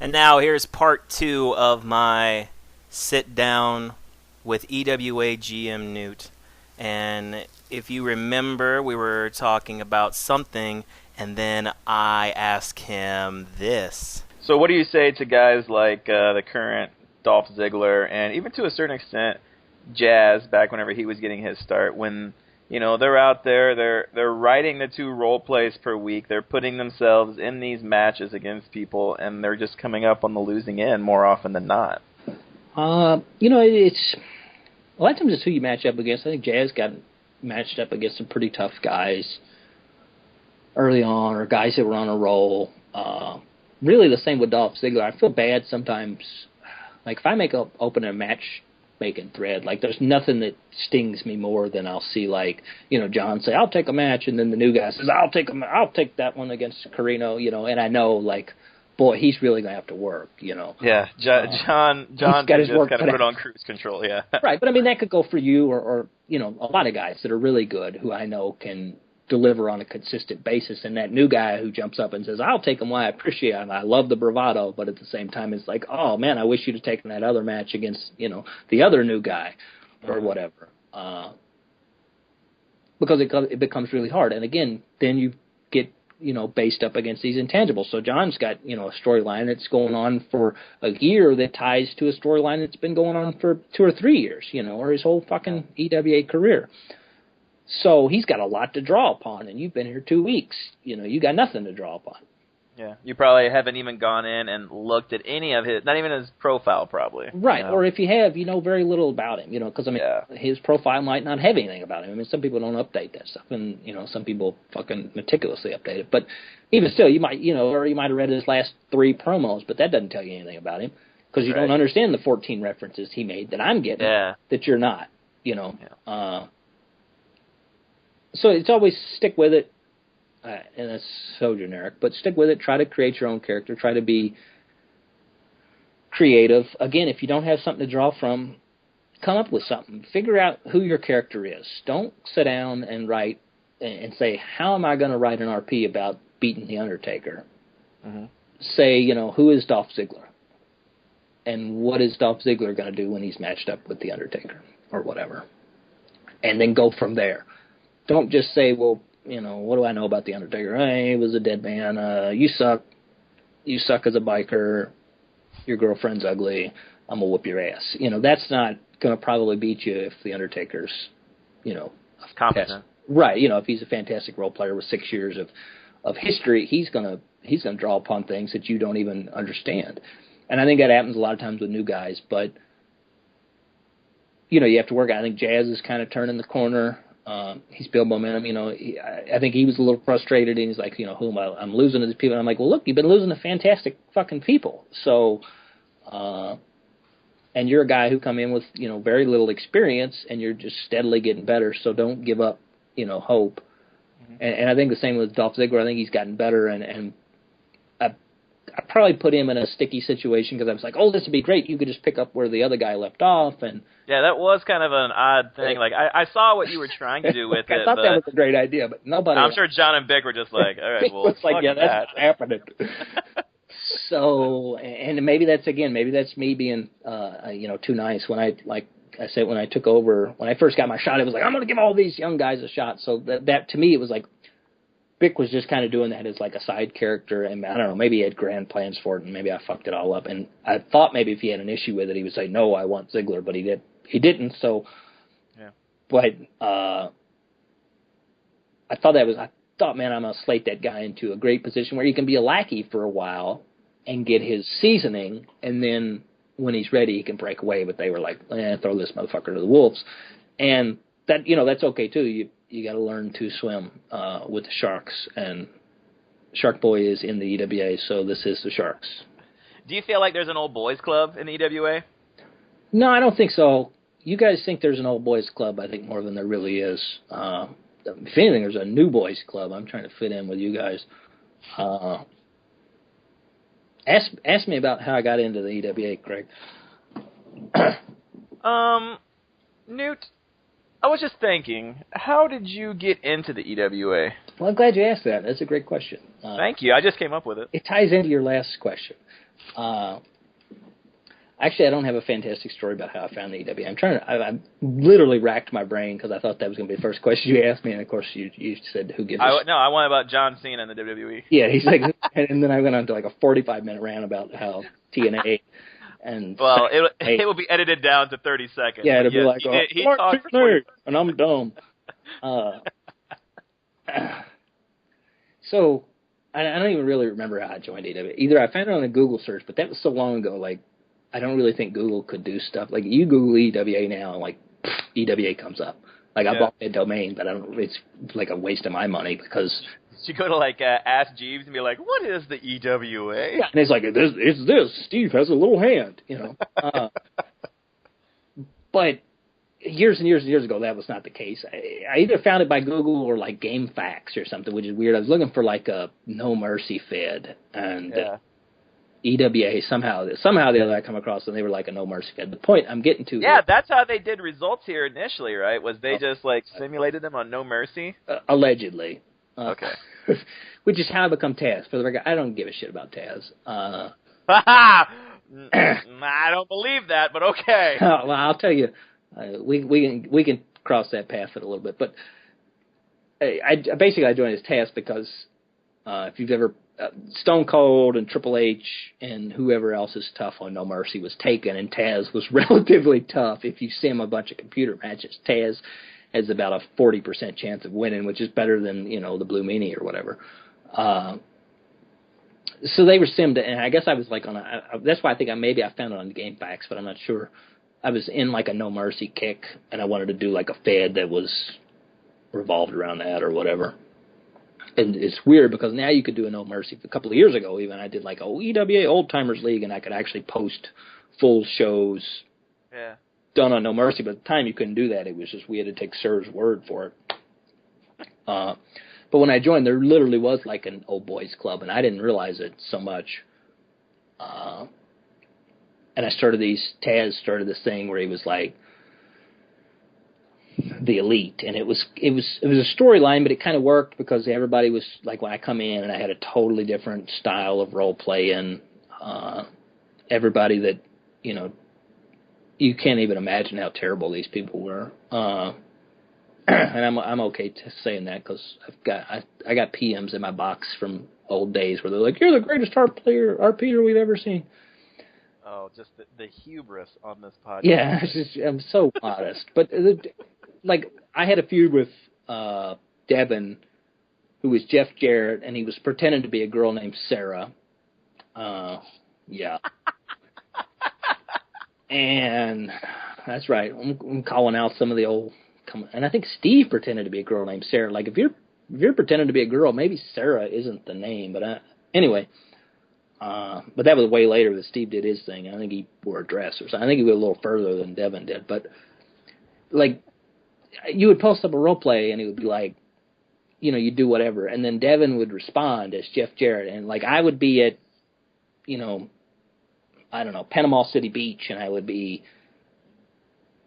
And now here's part two of my sit down with EWA GM Newt. And if you remember, we were talking about something, and then I asked him this. So what do you say to guys like the current Dolph Ziggler and even to a certain extent Jazz back whenever he was getting his start when they're out there, they're writing the 2 role plays per week, they're putting themselves in these matches against people, and they're just coming up on the losing end more often than not? It's a lot of times it's who you match up against. I think Jazz got matched up against some pretty tough guys early on, or guys that were on a roll. Really the same with Dolph Ziggler. I feel bad sometimes. Like, if I open a match-making thread, like, there's nothing that stings me more than I'll see, like, John say, I'll take a match, and then the new guy says, I'll take that one against Carino, and I know, like, boy, he's really going to have to work, Yeah, John got his work kind of put it on cruise control, yeah. Right, but I mean, that could go for you or a lot of guys that are really good who I know can deliver on a consistent basis, and that new guy who jumps up and says, I'll take him, I appreciate him, I love the bravado, but at the same time it's like, oh man, I wish you'd have taken that other match against, the other new guy or whatever. Because it becomes really hard. And again, then you get, based up against these intangibles. So John's got, a storyline that's going on for a year that ties to a storyline that's been going on for 2 or 3 years, or his whole fucking EWA career. So he's got a lot to draw upon, and you've been here 2 weeks. You got nothing to draw upon. Yeah, you probably haven't even gone in and looked at any of his, not even his profile probably. Right, or if you have, you know very little about him, because, his profile might not have anything about him. I mean, some people don't update that stuff, and, some people fucking meticulously update it. But even still, you might, or you might have read his last 3 promos, but that doesn't tell you anything about him, because you don't understand the 14 references he made that I'm getting, that you're not, So it's always stick with it, and that's so generic, but stick with it. Try to create your own character. Try to be creative. Again, if you don't have something to draw from, come up with something. Figure out who your character is. Don't sit down and write and say, how am I going to write an RP about beating The Undertaker? Mm-hmm. Say, who is Dolph Ziggler? And what is Dolph Ziggler going to do when he's matched up with The Undertaker or whatever? And then go from there. Don't just say, well, what do I know about The Undertaker? Hey, he was a dead man. You suck. You suck as a biker. Your girlfriend's ugly. I'm going to whoop your ass. That's not going to probably beat you if The Undertaker's, competent. Right. If he's a fantastic role player with 6 years of history, he's going to draw upon things that you don't even understand. And I think that happens a lot of times with new guys. But, you have to work. I think Jazz is kind of turning the corner. He's built momentum. I think he was a little frustrated, and he's like, I'm losing to these people. And I'm like, well, look, you've been losing to fantastic fucking people. So, and you're a guy who come in with, very little experience, and you're just steadily getting better. So don't give up, hope. Mm-hmm. And I think the same with Dolph Ziggler. I think he's gotten better, and I probably put him in a sticky situation because I was like, oh, this would be great. You could just pick up where the other guy left off. And yeah, that was kind of an odd thing. Like, I saw what you were trying to do with it. I thought that was a great idea, but nobody... I'm sure John and Bick were just like, all right, well, it's like, yeah, that's not happening. So, and maybe that's me being, too nice. When I said, when I took over, when I first got my shot, it was like, I'm going to give all these young guys a shot. So that to me, it was like, Bick was just kind of doing that as like a side character, and I don't know, maybe he had grand plans for it, and maybe I fucked it all up. And I thought maybe if he had an issue with it, he would say, no, I want Ziggler, but he didn't. So, yeah. But I thought, man, I'm gonna slate that guy into a great position where he can be a lackey for a while and get his seasoning, and then when he's ready, he can break away. But they were like, throw this motherfucker to the wolves, and that that's okay too. You got to learn to swim with the Sharks, and Shark Boy is in the EWA, so this is the Sharks. Do you feel like there's an old boys club in the EWA? No, I don't think so. You guys think there's an old boys club, I think, more than there really is. If anything, there's a new boys club. I'm trying to fit in with you guys. Ask me about how I got into the EWA, Craig. Newt, I was just thinking, how did you get into the EWA? Well, I'm glad you asked that. That's a great question. Thank you. I just came up with it. It ties into your last question. Actually, I don't have a fantastic story about how I found the EWA. I literally racked my brain because I thought that was going to be the first question you asked me, and of course you said who gives a shit. No, I want about John Cena in the WWE. Yeah, he's like, and then I went on to like a 45-minute rant about how TNA and well, it will be edited down to 30 seconds. Yeah, it'll be like, he talked for 20 and I'm dumb. So I don't even really remember how I joined AWA. Either I found it on a Google search, but that was so long ago. Like, I don't really think Google could do stuff. Like, you Google EWA now, and like EWA comes up. Like, I bought that domain, but I don't. It's like a waste of my money because. You go to like Ask Jeeves and be like, "What is the EWA?" Yeah, and it's like it's this. Steve has a little hand, you know. But years and years and years ago, that was not the case. I either found it by Google or like GameFAQs or something, which is weird. I was looking for like a No Mercy Fed, and EWA somehow the other I come across, and they were like a No Mercy Fed. The point I'm getting to, that's how they did results here initially, right? Was they just like simulated them on No Mercy? Allegedly. Okay. Which is how I become Taz. For the record, I don't give a shit about Taz. I don't believe that, but okay. Well, I'll tell you, we can cross that path in a little bit. But I joined as Taz because if you've ever Stone Cold and Triple H and whoever else is tough on No Mercy was taken, and Taz was relatively tough. If you sim a bunch of computer matches, Taz has about a 40% chance of winning, which is better than, you know, the Blue Meanie or whatever. So they were simmed, and I guess I was like that's why I think I found it on GameFAQs, but I'm not sure. I was in like a No Mercy kick, and I wanted to do like a Fed that was revolved around that or whatever. And it's weird because now you could do a No Mercy. A couple of years ago even, I did like a EWA Old Timers League, and I could actually post full shows. Yeah. Done on No Mercy, but at the time you couldn't do that. It was just we had to take Sir's word for it. But when I joined, there literally was like an old boys club, and I didn't realize it so much. And Taz started this thing where he was like the elite, and it was a storyline, but it kind of worked because everybody was like, when I come in and I had a totally different style of role play, and everybody that, you know, you can't even imagine how terrible these people were. And I'm okay saying that because I got PMs in my box from old days where they're like, "You're the greatest RPer we've ever seen." Oh, just the hubris on this podcast. Yeah, I'm so modest. But like, I had a feud with Devin, who was Jeff Jarrett, and he was pretending to be a girl named Sarah. Yeah. And that's right. I'm calling out some of the old. And I think Steve pretended to be a girl named Sarah. Like, if you're pretending to be a girl, maybe Sarah isn't the name. But anyway, but that was way later that Steve did his thing. I think he wore a dress or something. I think he went a little further than Devin did. But like, you would post up a role play, and it would be like, you know, you do whatever, and then Devin would respond as Jeff Jarrett, and like I would be at, you know, I don't know, Panama City Beach, and I would be,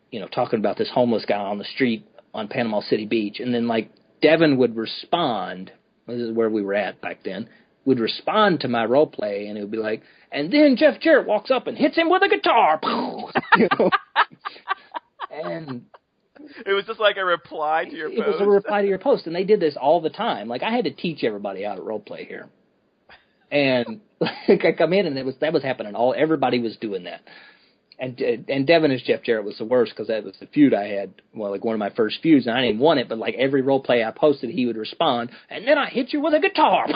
you know, talking about this homeless guy on the street on Panama City Beach. And then, like, Devin would respond, this is where we were at back then, would respond to my role play, and it would be like, and then Jeff Jarrett walks up and hits him with a guitar. You know? And it was just like a reply to your post. It was a reply to your post, and they did this all the time. Like, I had to teach everybody how to role play here. And like, I come in, and that was happening. Everybody was doing that. And Devin as Jeff Jarrett was the worst because that was the feud I had. Well, like one of my first feuds, and I didn't want it, but like every role play I posted, he would respond, and then I hit you with a guitar.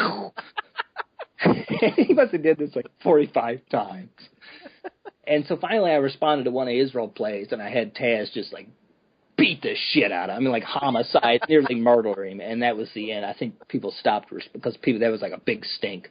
He must have did this like 45 times. And so finally, I responded to one of his role plays, and I had Taz just like beat the shit out of him. I mean, like homicide, nearly murder him, and that was the end. I think people stopped because that was like a big stink.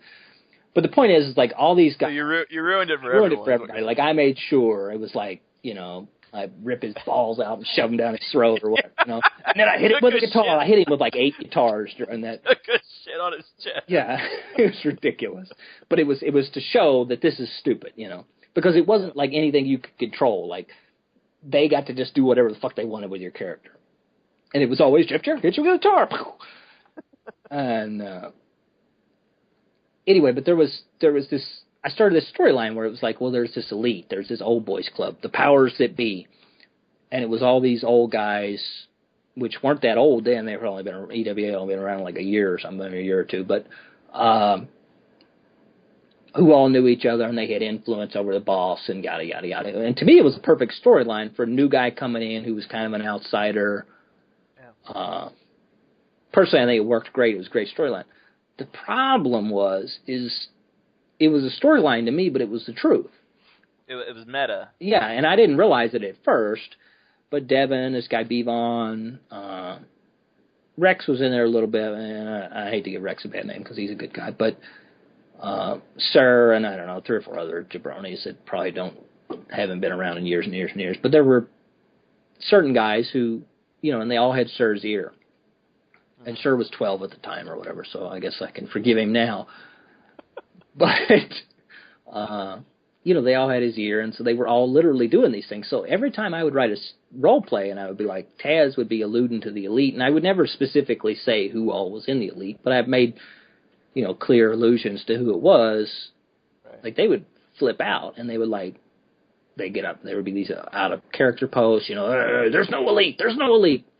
But the point is like all these guys. So you ruined it for everyone. Ruined it for everybody. Like I made sure it was like, you know, I rip his balls out and shove them down his throat or whatever, you know. And then I hit him with a guitar. Shit. I hit him with like 8 guitars during that. Good shit on his chest. Yeah, it was ridiculous. But it was to show that this is stupid, you know, because it wasn't like anything you could control. Like they got to just do whatever the fuck they wanted with your character, and it was always Jeff Jarrett hit you with a guitar. And anyway, but there was this. I started this storyline where it was like, well, there's this elite, there's this old boys club, the powers that be, and it was all these old guys, which weren't that old then. They were only been EWA only been around like a year or something, a year or two, but who all knew each other and they had influence over the boss and yada yada yada. And to me, it was a perfect storyline for a new guy coming in who was kind of an outsider. Yeah. Personally, I think it worked great. It was a great storyline. The problem is it was a storyline to me, but it was the truth. It was meta. Yeah, and I didn't realize it at first, but Devin, this guy Bevon, Rex was in there a little bit, and I hate to give Rex a bad name because he's a good guy, but Sir, and I don't know, 3 or 4 other jabronis that probably haven't been around in years and years and years, but there were certain guys who, and they all had Sir's ear. And Sir was 12 at the time or whatever, so I guess I can forgive him now. But, they all had his ear, and so they were all literally doing these things. So every time I would write a role play, and I would be like, Taz would be alluding to the elite, and I would never specifically say who all was in the elite, but I've made, clear allusions to who it was. Right. Like, they would flip out, and they would, they get up, there would be these out-of-character posts, there's no elite,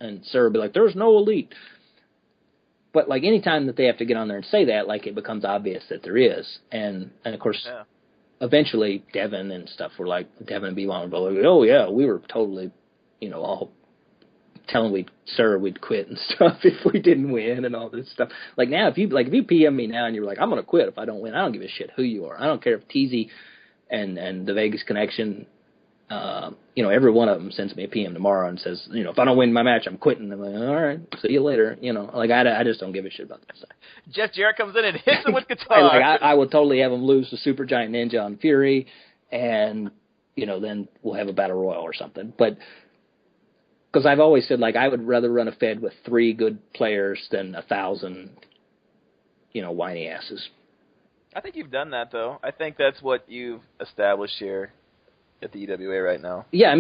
and Sir would be like, there's no elite. But, anytime that they have to get on there and say that, it becomes obvious that there is. And of course, eventually, Devin and stuff were Devin and B1 were like, oh, yeah, we were totally, all telling Sir we'd quit and stuff if we didn't win and all this stuff. Now, if you PM me now and you're like, I'm going to quit if I don't win, I don't give a shit who you are. I don't care if TZ and the Vegas Connection, every one of them sends me a PM tomorrow and says, if I don't win my match, I'm quitting. I'm like, all right, see you later. I just don't give a shit about that stuff. Jeff Jarrett comes in and hits him with guitar. I would totally have him lose to Super Giant Ninja on Fury, and, then we'll have a battle royal or something. But, because I've always said, I would rather run a Fed with 3 good players than 1,000, whiny asses. I think you've done that, though. I think that's what you've established here at the EWA right now. Yeah,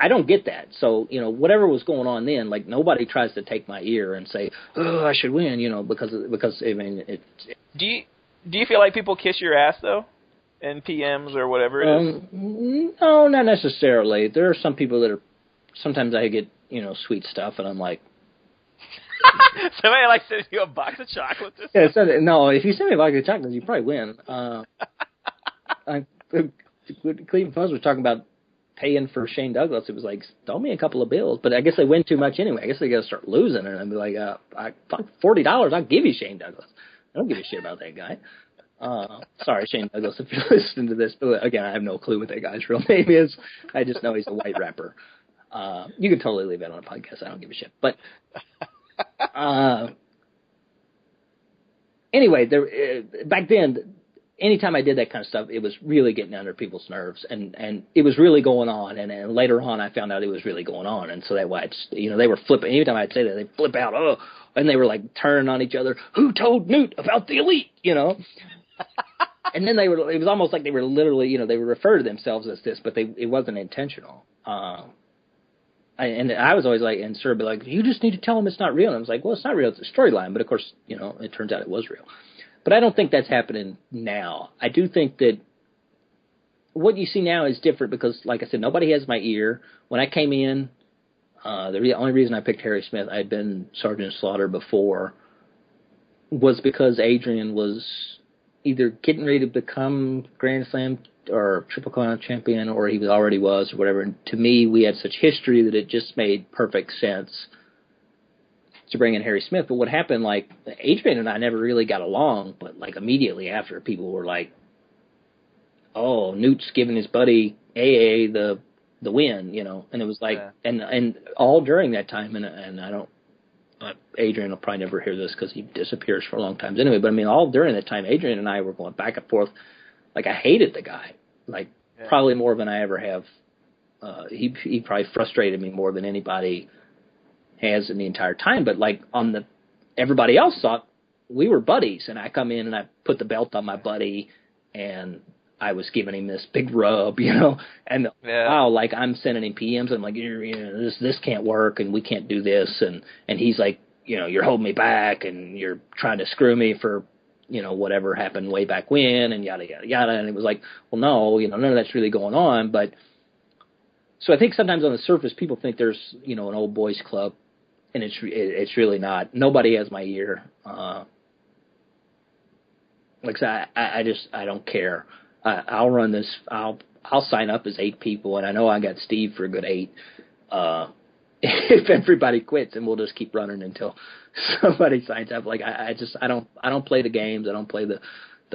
I don't get that. So, whatever was going on then, nobody tries to take my ear and say, oh, I should win, because it's... Do you feel like people kiss your ass, though, in PMs or whatever it is? No, not necessarily. There are some people that are... Sometimes I get, sweet stuff, and I'm like... Somebody sends you a box of chocolates or something? Yeah, no, if you send me a box of chocolates, you probably win. Cleveland Fuzz was talking about paying for Shane Douglas. It was like, throw me a couple of bills. But I guess they win too much anyway. I guess they got to start losing. And I'd be like, $40, I'll give you Shane Douglas. I don't give a shit about that guy. Sorry, Shane Douglas, if you're listening to this. But again, I have no clue what that guy's real name is. I just know he's a white rapper. You can totally leave that on a podcast. I don't give a shit. But anyway, back then, anytime I did that kind of stuff, it was really getting under people's nerves, and it was really going on. And later on, I found out it was really going on, and so that why they were flipping. Anytime I'd say that, they'd flip out, and they were turning on each other. Who told Newt about the elite? And then it was almost like they were literally, they would refer to themselves as this, but it wasn't intentional. And I was always like, and Sir would be like, you just need to tell them it's not real. And I was like, well, it's not real. It's a storyline. But of course, it turns out it was real. But I don't think that's happening now. I do think that what you see now is different because, like I said, nobody has my ear. When I came in, the only reason I picked Harry Smith, I had been Sergeant Slaughter before, was because Adrian was either getting ready to become Grand Slam or Triple Crown champion, or he already was, or whatever. And to me, we had such history that it just made perfect sense to bring in Harry Smith. But what happened, Adrian and I never really got along, but immediately after, people were like, oh, Newt's giving his buddy AA the win, and it was and all during that time, and I don't, Adrian will probably never hear this because he disappears for a long time anyway, but all during that time, Adrian and I were going back and forth. I hated the guy, probably more than I ever have. He probably frustrated me more than anybody has in the entire time. But everybody else thought we were buddies, and I come in and I put the belt on my buddy, and I was giving him this big rub, and wow, I'm sending him PMs. I'm like, this can't work, and we can't do this, and he's like, you're holding me back, and you're trying to screw me for whatever happened way back when, and yada yada yada. And it was like, well, no, none of that's really going on. But so I think sometimes on the surface, people think there's an old boys club, and it's really not. Nobody has my ear. Like I said, I don't care. I'll run this. I'll sign up as 8 people, and I know I got Steve for a good 8. If everybody quits, and we'll just keep running until somebody signs up. Like I don't play the games. I don't play the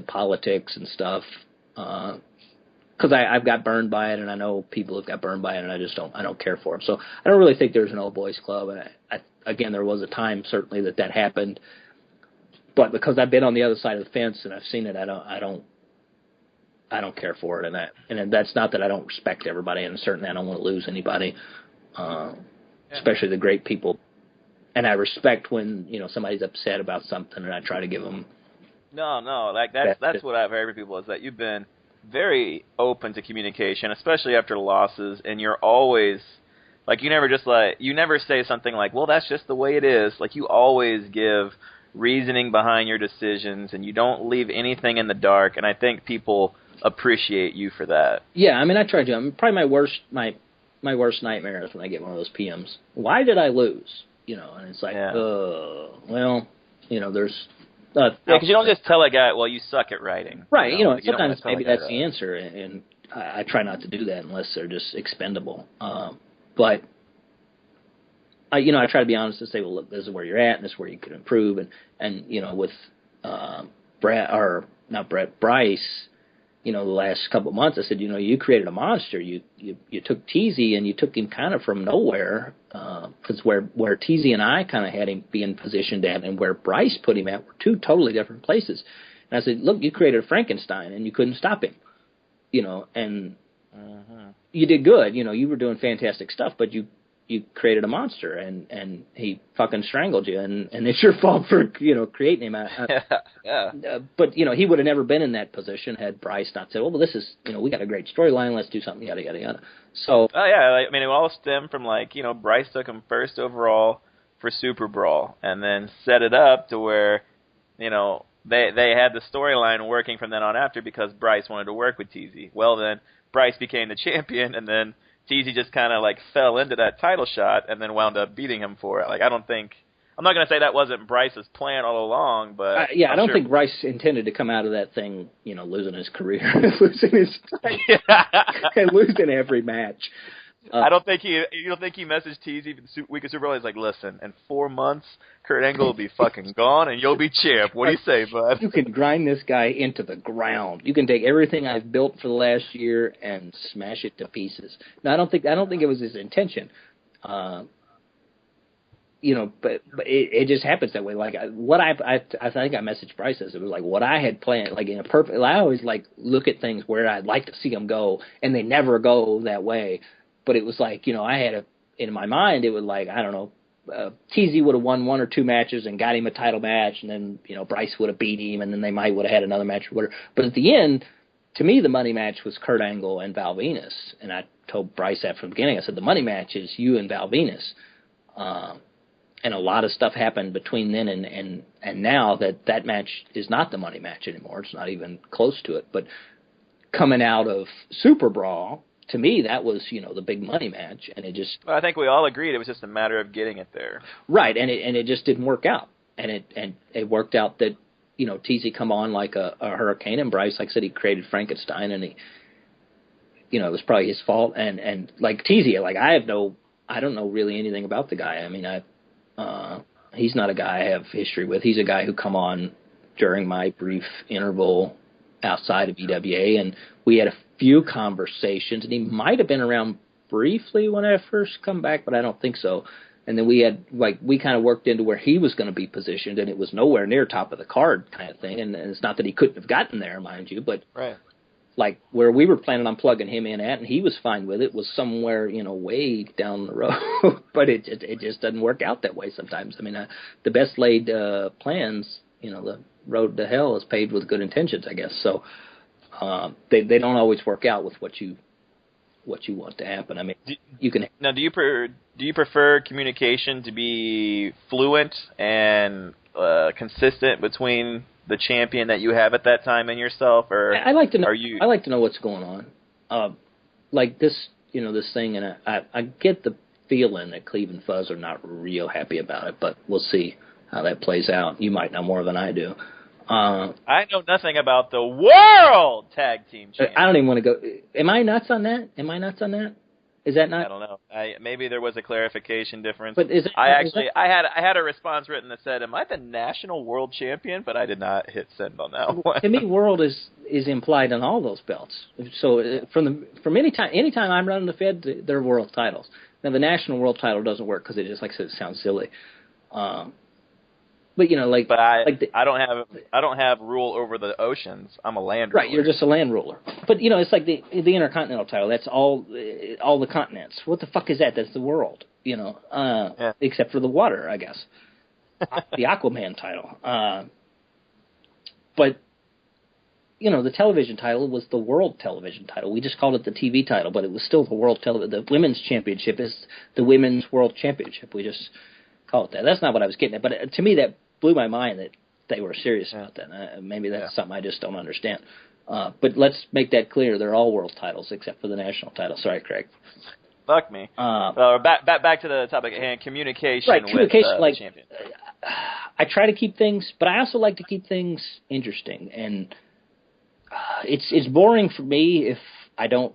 politics and stuff. Because I've got burned by it, and I know people have got burned by it, and I don't care for them. So I don't really think there's an old boys club. And again, there was a time certainly that happened, but because I've been on the other side of the fence and I've seen it, I don't care for it, and that's not that I don't respect everybody, and certainly I don't want to lose anybody, especially the great people. And I respect when somebody's upset about something, and I try to give them. No, like that's what I've heard from people is that you've been very open to communication, especially after losses, and you're always like you never say something like, well, that's just the way it is. Like you always give reasoning behind your decisions, and you don't leave anything in the dark, and I think people appreciate you for that. Yeah, I mean, I try to. Probably my worst nightmare is when I get one of those PMs. Why did I lose? And it's like, well, there's. Because you don't just tell a guy, well, you suck at writing. Right, sometimes maybe that's the answer, and I try not to do that unless they're just expendable. But I try to be honest and say, well, look, this is where you're at, and this is where you could improve, and with Bryce, the last couple of months, I said, you created a monster. You took Teasy and you took him kind of from nowhere, because where Teasy and I kind of had him being positioned at, and where Bryce put him at, were 2 totally different places. And I said, look, you created a Frankenstein and you couldn't stop him, and you did good. You were doing fantastic stuff, but you created a monster, and he fucking strangled you, and it's your fault for creating him. But he would have never been in that position had Bryce not said, well, this is we got a great storyline, let's do something, yada yada yada. So it all stemmed from Bryce took him first overall for Super Brawl, and then set it up to where they had the storyline working from then on after because Bryce wanted to work with Teasy. Well, then Bryce became the champion, and then Teasy just kind of fell into that title shot and then wound up beating him for it. I'm not going to say that wasn't Bryce's plan all along, but I don't think Bryce intended to come out of that thing, losing his career, losing his and losing every match. You don't think he messaged Teasy the week of Super Bowl? He's like, listen, in 4 months, Kurt Angle will be fucking gone, and you'll be champ. What do you say, bud? You can grind this guy into the ground. You can take everything I've built for the last year and smash it to pieces. No, I don't think it was his intention. But it just happens that way. I think I messaged Bryce as it was what I had planned. In a perfect, I always look at things where I'd like to see them go, and they never go that way. But it was I had in my mind, it was I don't know, Teasy would have won 1 or 2 matches and got him a title match, and then Bryce would have beat him, and then they would have had another match or whatever. But at the end, to me, the money match was Kurt Angle and Val Venus, and I told Bryce that from the beginning. I said the money match is you and Val Venus, and a lot of stuff happened between then and now that match is not the money match anymore. It's not even close to it. But coming out of Super Brawl, to me, that was, the big money match, and it just. Well, I think we all agreed it was just a matter of getting it there. Right, and it just didn't work out, and it worked out that Teasy come on like a hurricane, and Bryce, like I said, he created Frankenstein, and he, it was probably his fault, and like Teasy, I don't know really anything about the guy. I mean, he's not a guy I have history with. He's a guy who come on during my brief interval outside of EWA, and we had a few conversations, and he might have been around briefly when I first come back, but I don't think so. And then we kind of worked into where he was going to be positioned, and it was nowhere near top of the card kind of thing. And it's not that he couldn't have gotten there, mind you, but right. Where we were planning on plugging him in at, and he was fine with it, was somewhere, way down the road. But it just doesn't work out that way sometimes. I mean, the best laid plans, the road to hell is paved with good intentions, I guess. So they don't always work out with what you want to happen. I mean, you can. Now, do you prefer communication to be fluent and consistent between the champion that you have at that time in yourself, or I like to know. Are you? I like to know what's going on. Like this, this thing, and I get the feeling that Cleve and Fuzz are not real happy about it, but we'll see how that plays out. You might know more than I do. I know nothing about the World Tag Team Champion. I don't even want to go. Am I nuts on that? Is that not? I don't know. Maybe there was a clarification difference. But is it? I had a response written that said, "Am I the national world champion?" But I did not hit send on that one. To me, world is implied on all those belts. So from any time I'm running the Fed, they're world titles. Now the national world title doesn't work because it just like I said, it sounds silly. But But I like I don't have rule over the oceans. I'm a land right. ruler. You're just a land ruler. But it's like the Intercontinental title. That's all the continents. What the fuck is that? That's the world. Yeah. Except for the water, I guess. The Aquaman title. But the television title was the world television title. We just called it the TV title, but it was still the world television. The women's championship is the women's world championship. We just call it that. That's not what I was getting at. But to me, that blew my mind that they were serious about that. Maybe that's something I just don't understand. But let's make that clear. They're all world titles except for the national title. Sorry, Craig. Fuck me. Back to the topic at hand. Communication. Right, communication. With the champion. I try to keep things, but I also like to keep things interesting. And it's boring for me if I don't.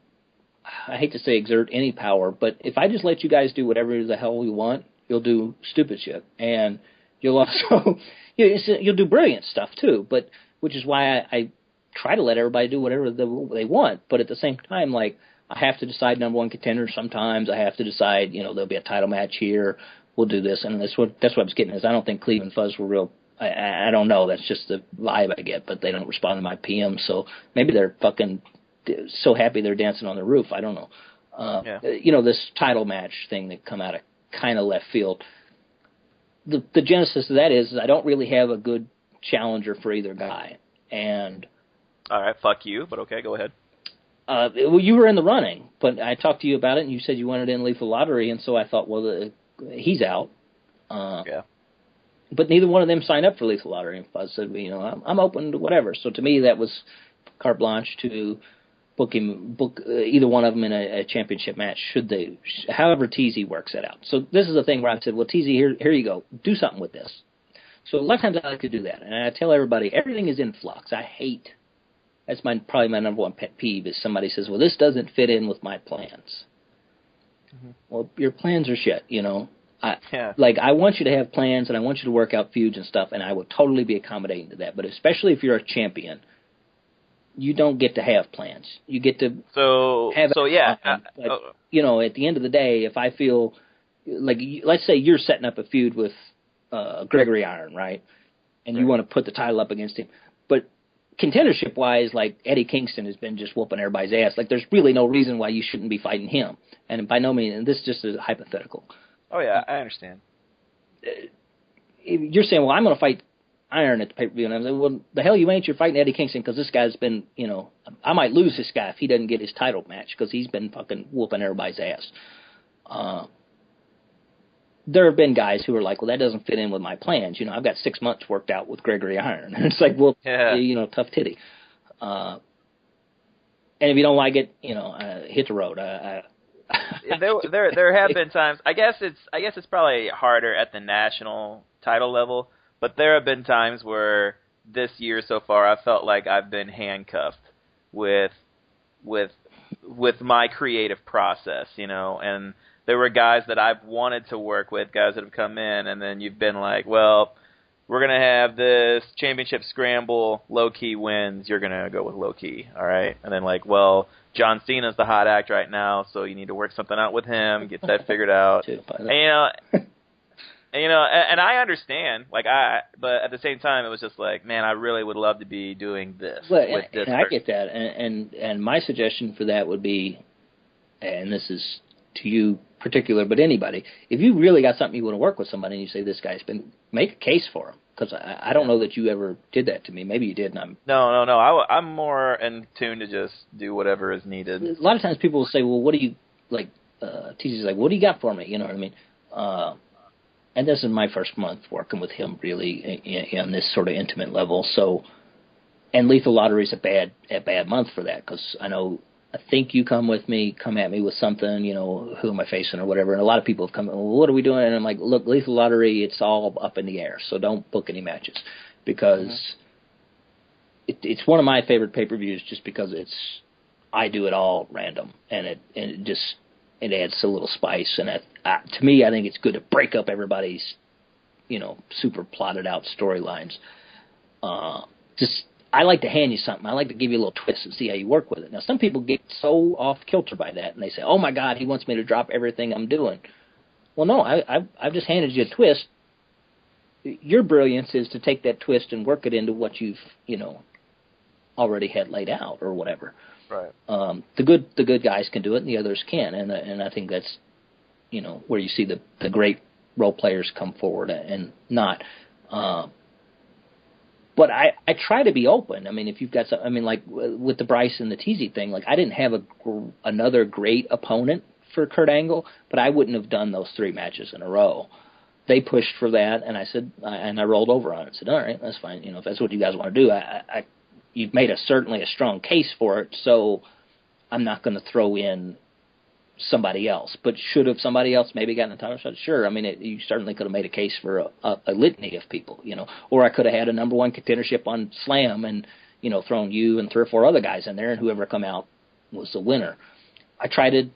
I hate to say exert any power, but if I just let you guys do whatever the hell you want, you'll do stupid shit, and you'll also you'll do brilliant stuff too. But which is why I try to let everybody do whatever they want. But at the same time, like I have to decide number one contender. Sometimes I have to decide. There'll be a title match here. We'll do this, and that's what I was getting. Is I don't think Cleve and Fuzz were real. I don't know. That's just the vibe I get. But they don't respond to my PM, so maybe they're fucking so happy they're dancing on the roof. I don't know. This title match thing that come out of kind of left field. The genesis of that is I don't really have a good challenger for either guy. And all right, fuck you, but okay, go ahead. Well, you were in the running, but I talked to you about it, and you said you wanted in Lethal Lottery, and so I thought, well, he's out. Yeah. But neither one of them signed up for Lethal Lottery. And I said, I'm open to whatever. So to me, that was carte blanche to book either one of them in a championship match, however TZ works it out. So this is the thing where I said, well, TZ, here you go. Do something with this. So a lot of times I like to do that. And I tell everybody, everything is in flux. That's probably my number one pet peeve is somebody says, well, this doesn't fit in with my plans. Mm-hmm. Well, your plans are shit, Like, I want you to have plans and I want you to work out feuds and stuff, and I would totally be accommodating to that. But especially if you're a champion, you don't get to have plans. You get to have yeah. But, at the end of the day, if I feel like, let's say you're setting up a feud with Gregory Iron, right? And you want to put the title up against him. But contendership-wise, like Eddie Kingston has been just whooping everybody's ass. Like, there's really no reason why you shouldn't be fighting him. And by no means, and this is just a hypothetical. Oh, yeah, I understand. You're saying, well, I'm going to fight Iron at the pay-per-view. And I'm like, well, the hell you ain't. You're fighting Eddie Kingston because this guy's been, I might lose this guy if he doesn't get his title match because he's been fucking whooping everybody's ass. There have been guys who are like, well, that doesn't fit in with my plans. I've got 6 months worked out with Gregory Iron. And it's like, well, tough titty. And if you don't like it, hit the road. There have been times. I guess it's probably harder at the national title level, but there have been times where this year so far I felt like I've been handcuffed with my creative process, and there were guys that I've wanted to work with, guys that have come in, and then you've been like, well, we're going to have this championship scramble, Low-Ki wins, you're going to go with Low-Ki, all right? And then like, well, John Cena's the hot act right now, so you need to work something out with him, get that figured out. And I understand, but at the same time, it was just like, man, I really would love to be doing this with this person. I get that, and my suggestion for that would be, and this is to you particular, but anybody, if you really got something you want to work with somebody and you say this guy's been, make a case for him, because I don't know that you ever did that to me. Maybe you did, and I'm... No. I'm more in tune to just do whatever is needed. A lot of times people will say, well, what do you, like, TJ's like, what do you got for me? You know what I mean? and this is my first month working with him really on this sort of intimate level. So, and Lethal Lottery is a bad month for that, because I think you come at me with something, who am I facing or whatever, and a lot of people have come, well, what are we doing? And I'm like, look, Lethal Lottery, it's all up in the air, so don't book any matches, because it's one of my favorite pay-per-views just because I do it all random, and it adds a little spice, and to me, I think it's good to break up everybody's, super plotted out storylines. I like to hand you something. I like to give you a little twist and see how you work with it. Now, some people get so off kilter by that, and they say, "Oh my God, he wants me to drop everything I'm doing." Well, no, I've just handed you a twist. Your brilliance is to take that twist and work it into what you've, already had laid out or whatever. Right. The good guys can do it, and the others can, and I think that's, where you see the great role players come forward and not. But I try to be open. I mean, if you've got some, like with the Bryce and the Teasy thing, like I didn't have another great opponent for Kurt Angle, but I wouldn't have done those 3 matches in a row. They pushed for that, and I said, and I rolled over on it and said, all right, that's fine. If that's what you guys want to do, you've made certainly a strong case for it, so I'm not going to throw in somebody else. But should have somebody else maybe gotten a title shot? Sure. I mean, you certainly could have made a case for a litany of people, Or I could have had a number 1 contendership on Slam and, thrown you and 3 or 4 other guys in there, and whoever come out was the winner. I try to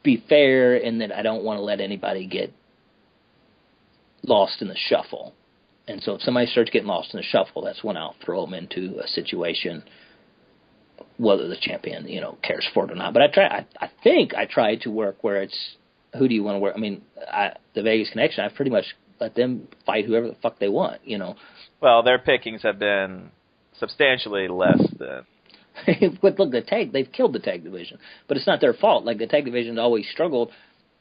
be fair in that I don't want to let anybody get lost in the shuffle. And so if somebody starts getting lost in the shuffle, that's when I'll throw them into a situation, whether the champion, cares for it or not. But I think I try to work where it's, who do you want to work? I mean, the Vegas Connection, I've pretty much let them fight whoever the fuck they want, Well, their pickings have been substantially less than. But look, they've killed the tag division. But it's not their fault. Like, the tag division's always struggled.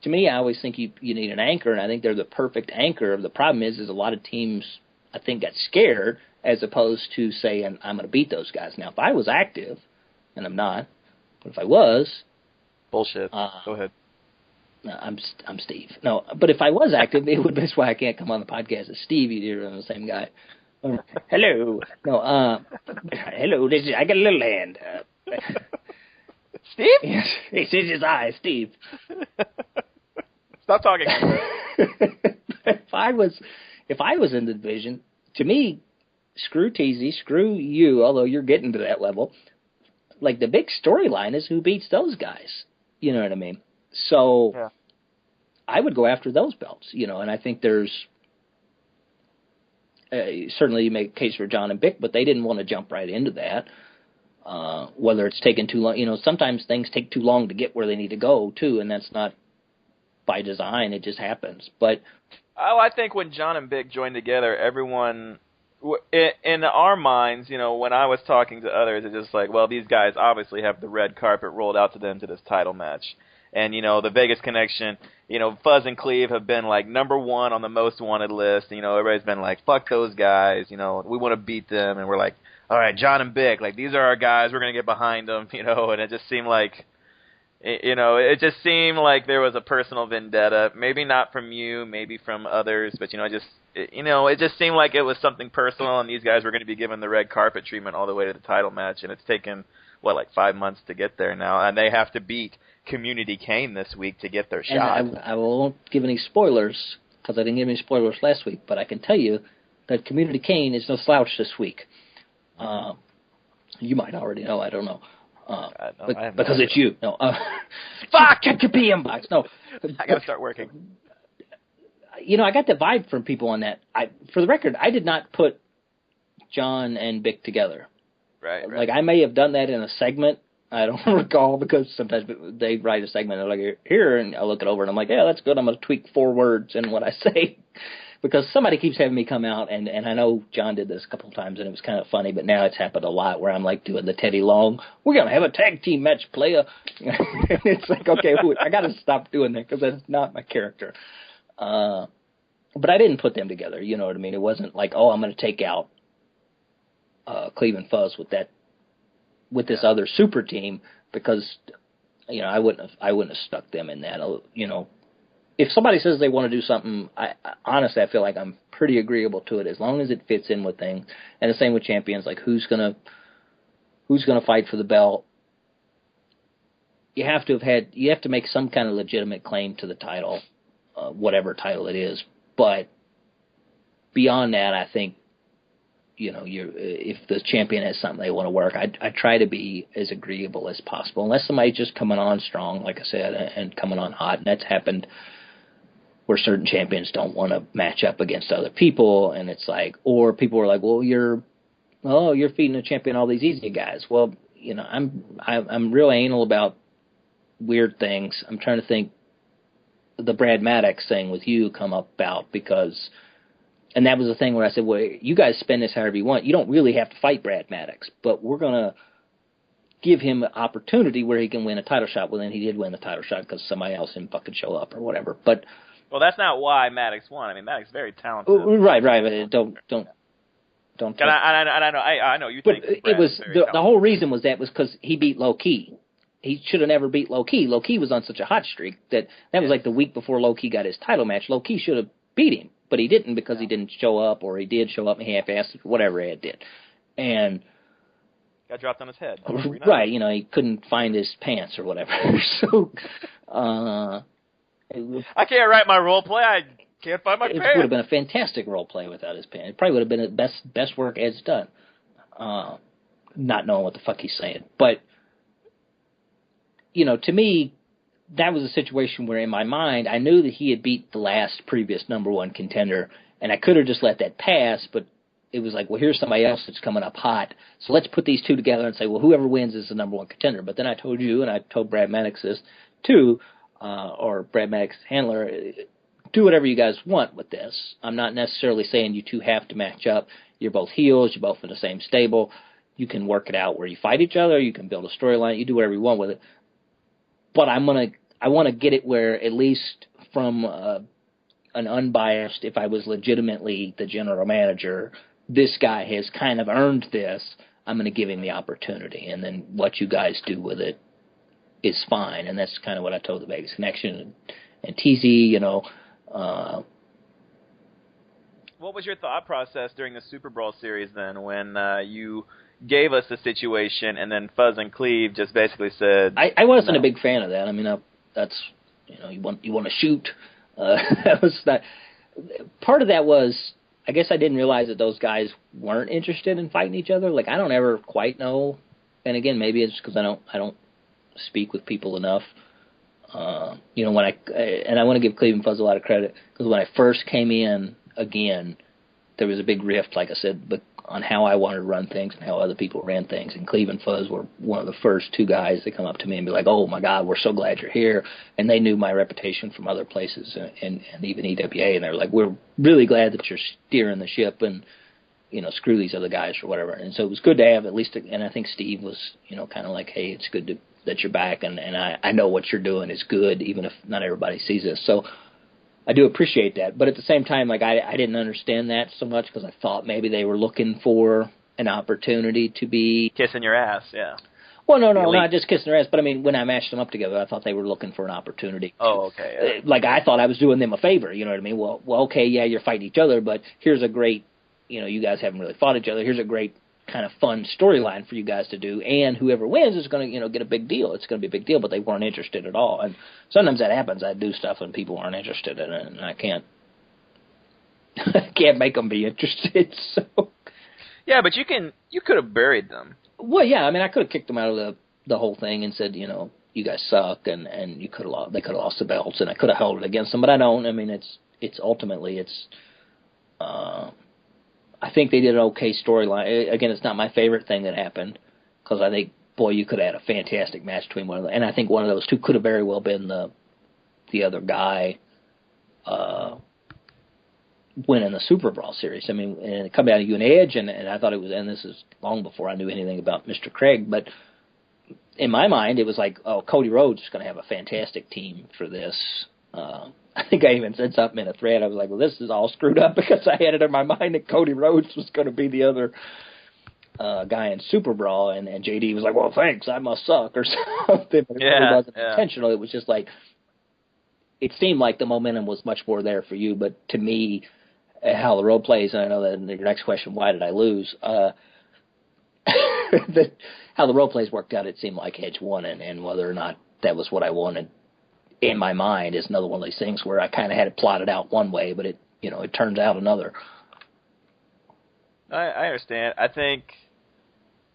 To me, I always think you need an anchor, and I think they're the perfect anchor. The problem is a lot of teams, I think, got scared as opposed to saying, I'm going to beat those guys. Now, if I was active, and I'm not, but if I was... Bullshit. Go ahead. No, I'm Steve. No, but if I was active, it would. That's why I can't come on the podcast as Steve. You're the same guy. Hello. No, hello. I got a little hand. Steve? Yes. He sees his eyes, Steve. Stop talking. If I was in the division, to me, screw Teasy, screw you, although you're getting to that level. Like, the big storyline is who beats those guys. You know what I mean? So yeah. I would go after those belts, and I think there's certainly you make a case for John and Bick, but they didn't want to jump right into that. Whether it's taken too long, sometimes things take too long to get where they need to go too, and that's not by design. It just happens. But I think when John and Bick joined together, everyone in our minds, when I was talking to others, it's just like, well, these guys obviously have the red carpet rolled out to them to this title match. And, the Vegas Connection, Fuzz and Cleve have been, like, number 1 on the most wanted list. Everybody's been like, fuck those guys, we want to beat them. And we're like, all right, John and Bick, like, these are our guys, we're going to get behind them, and it just seemed like, it just seemed like there was a personal vendetta. Maybe not from you, maybe from others, but, it just seemed like it was something personal, and these guys were going to be given the red carpet treatment all the way to the title match. And it's taken, 5 months to get there now, and they have to beat Community Kane this week to get their shot. And I won't give any spoilers, because I didn't give any spoilers last week, but I can tell you that Community Kane is no slouch this week. You might already know, I don't know. Because it's you. No. Fuck, check your PM box. No. I got to start working. I got the vibe from people on that. For the record, I did not put John and Bick together. Right. Like, I may have done that in a segment. I don't recall, because sometimes they write a segment and they're like, here, and I look it over and I'm like, yeah, that's good. I'm going to tweak 4 words in what I say. Because somebody keeps having me come out, and I know John did this a couple of times and it was kind of funny, but now it's happened a lot where I'm like doing the Teddy Long, we're going to have a tag team match, player. It's like, okay, I got to stop doing that because that's not my character. But I didn't put them together, you know what I mean? It wasn't like, oh, I'm going to take out Cleve and Fuzz with this other super team, because I wouldn't have stuck them in that. if somebody says they want to do something, honestly, I feel like I'm pretty agreeable to it as long as it fits in with things. And the same with champions, like who's gonna fight for the belt. You have to make some kind of legitimate claim to the title, whatever title it is. But beyond that, I think, if the champion has something they want to work, I try to be as agreeable as possible, unless somebody's just coming on strong, like I said, and coming on hot. And that's happened where certain champions don't want to match up against other people, and it's like, or people are like, well, you're feeding a champion all these easy guys. Well, I'm real anal about weird things. I'm trying to think. The Brad Maddox thing with you come about because, and that was the thing where I said, well, you guys spend this however you want. You don't really have to fight Brad Maddox, but we're going to give him an opportunity where he can win a title shot. Well, then he did win the title shot because somebody else didn't fucking show up or whatever. But well, that's not why Maddox won. I mean, Maddox is very talented. Right. But don't. And I know you but think it was the whole reason was because he beat Low Ki. He should have never beat Low Ki. Low Ki was on such a hot streak that was like the week before Low Ki got his title match. Low Ki should have beat him, but he didn't because he didn't show up, or he did show up and half-assed, whatever Ed did. And got dropped on his head. Right, he couldn't find his pants or whatever. So, I can't write my role play. I can't find my pants. It would have been a fantastic role play without his pants. It probably would have been the best work Ed's done. Not knowing what the fuck he's saying, but. To me, that was a situation where in my mind, I knew that he had beat the last previous number one contender, and I could have just let that pass, but it was like, well, here's somebody else that's coming up hot, so let's put these two together and say, well, whoever wins is the number one contender. But then I told you, and I told Brad Maddox this too, or Brad Maddox's handler, do whatever you guys want with this. I'm not necessarily saying you two have to match up. You're both heels. You're both in the same stable. You can work it out where you fight each other. You can build a storyline. You do whatever you want with it. But I want to get it where, at least from an unbiased, if I was legitimately the general manager, this guy has kind of earned this. I'm going to give him the opportunity, and then what you guys do with it is fine. And that's kind of what I told the Vegas Connection and TZ. What was your thought process during the Super Brawl series then, when you gave us the situation, and then Fuzz and Cleve just basically said, I wasn't a big fan of that. I mean, that's, you want to shoot. That was not, part of that was, I guess I didn't realize that those guys weren't interested in fighting each other. Like, I don't ever quite know. And again, maybe it's because I don't speak with people enough. When I want to give Cleve and Fuzz a lot of credit, because when I first came in, again, there was a big rift, like I said, but on how I wanted to run things and how other people ran things. And Cleve and Fuzz were one of the first two guys that come up to me and be like, oh, my God, we're so glad you're here. And they knew my reputation from other places and even EWA. And they were like, we're really glad that you're steering the ship and, screw these other guys or whatever. And so it was good to have at least, and I think Steve was, kind of like, hey, it's good that you're back. And I know what you're doing is good, even if not everybody sees this. So I do appreciate that, but at the same time, like I didn't understand that so much because I thought maybe they were looking for an opportunity to be kissing your ass, yeah. Well, no, not just kissing their ass, but I mean, when I matched them up together, I thought they were looking for an opportunity. Oh, okay. Yeah. Like I thought I was doing them a favor, you know what I mean? Well, okay, yeah, you're fighting each other, but here's a great, you guys haven't really fought each other. Here's a great kind of fun storyline for you guys to do, and whoever wins is going to, get a big deal. It's going to be a big deal, but they weren't interested at all. And sometimes that happens. I do stuff and people aren't interested in it, and I can't make them be interested. So yeah, but you could have buried them. Well, yeah, I mean, I could have kicked them out of the whole thing and said, you guys suck, and they could have lost the belts, and I could have held it against them, but I don't. I mean, it's ultimately I think they did an okay storyline. Again, it's not my favorite thing that happened because I think, boy, you could have had a fantastic match between one of them. And I think one of those two could have very well been the other guy winning the Super Brawl series. I mean, and it come out of you and Edge, and I thought it was, and this is long before I knew anything about Mr. Craig, but in my mind, it was like, oh, Cody Rhodes is going to have a fantastic team for this. I think I even said something in a thread. I was like, well, this is all screwed up because I had it in my mind that Cody Rhodes was going to be the other guy in Super Brawl, and JD was like, well, thanks, I must suck or something. But it really wasn't intentional. It was just like, it seemed like the momentum was much more there for you, but to me, how the role plays, and I know that in your next question, why did I lose? How the role plays worked out, it seemed like Edge won, and whether or not that was what I wanted in my mind is another one of these things where I kind of had it plotted out one way, but it turns out another. I understand. I think,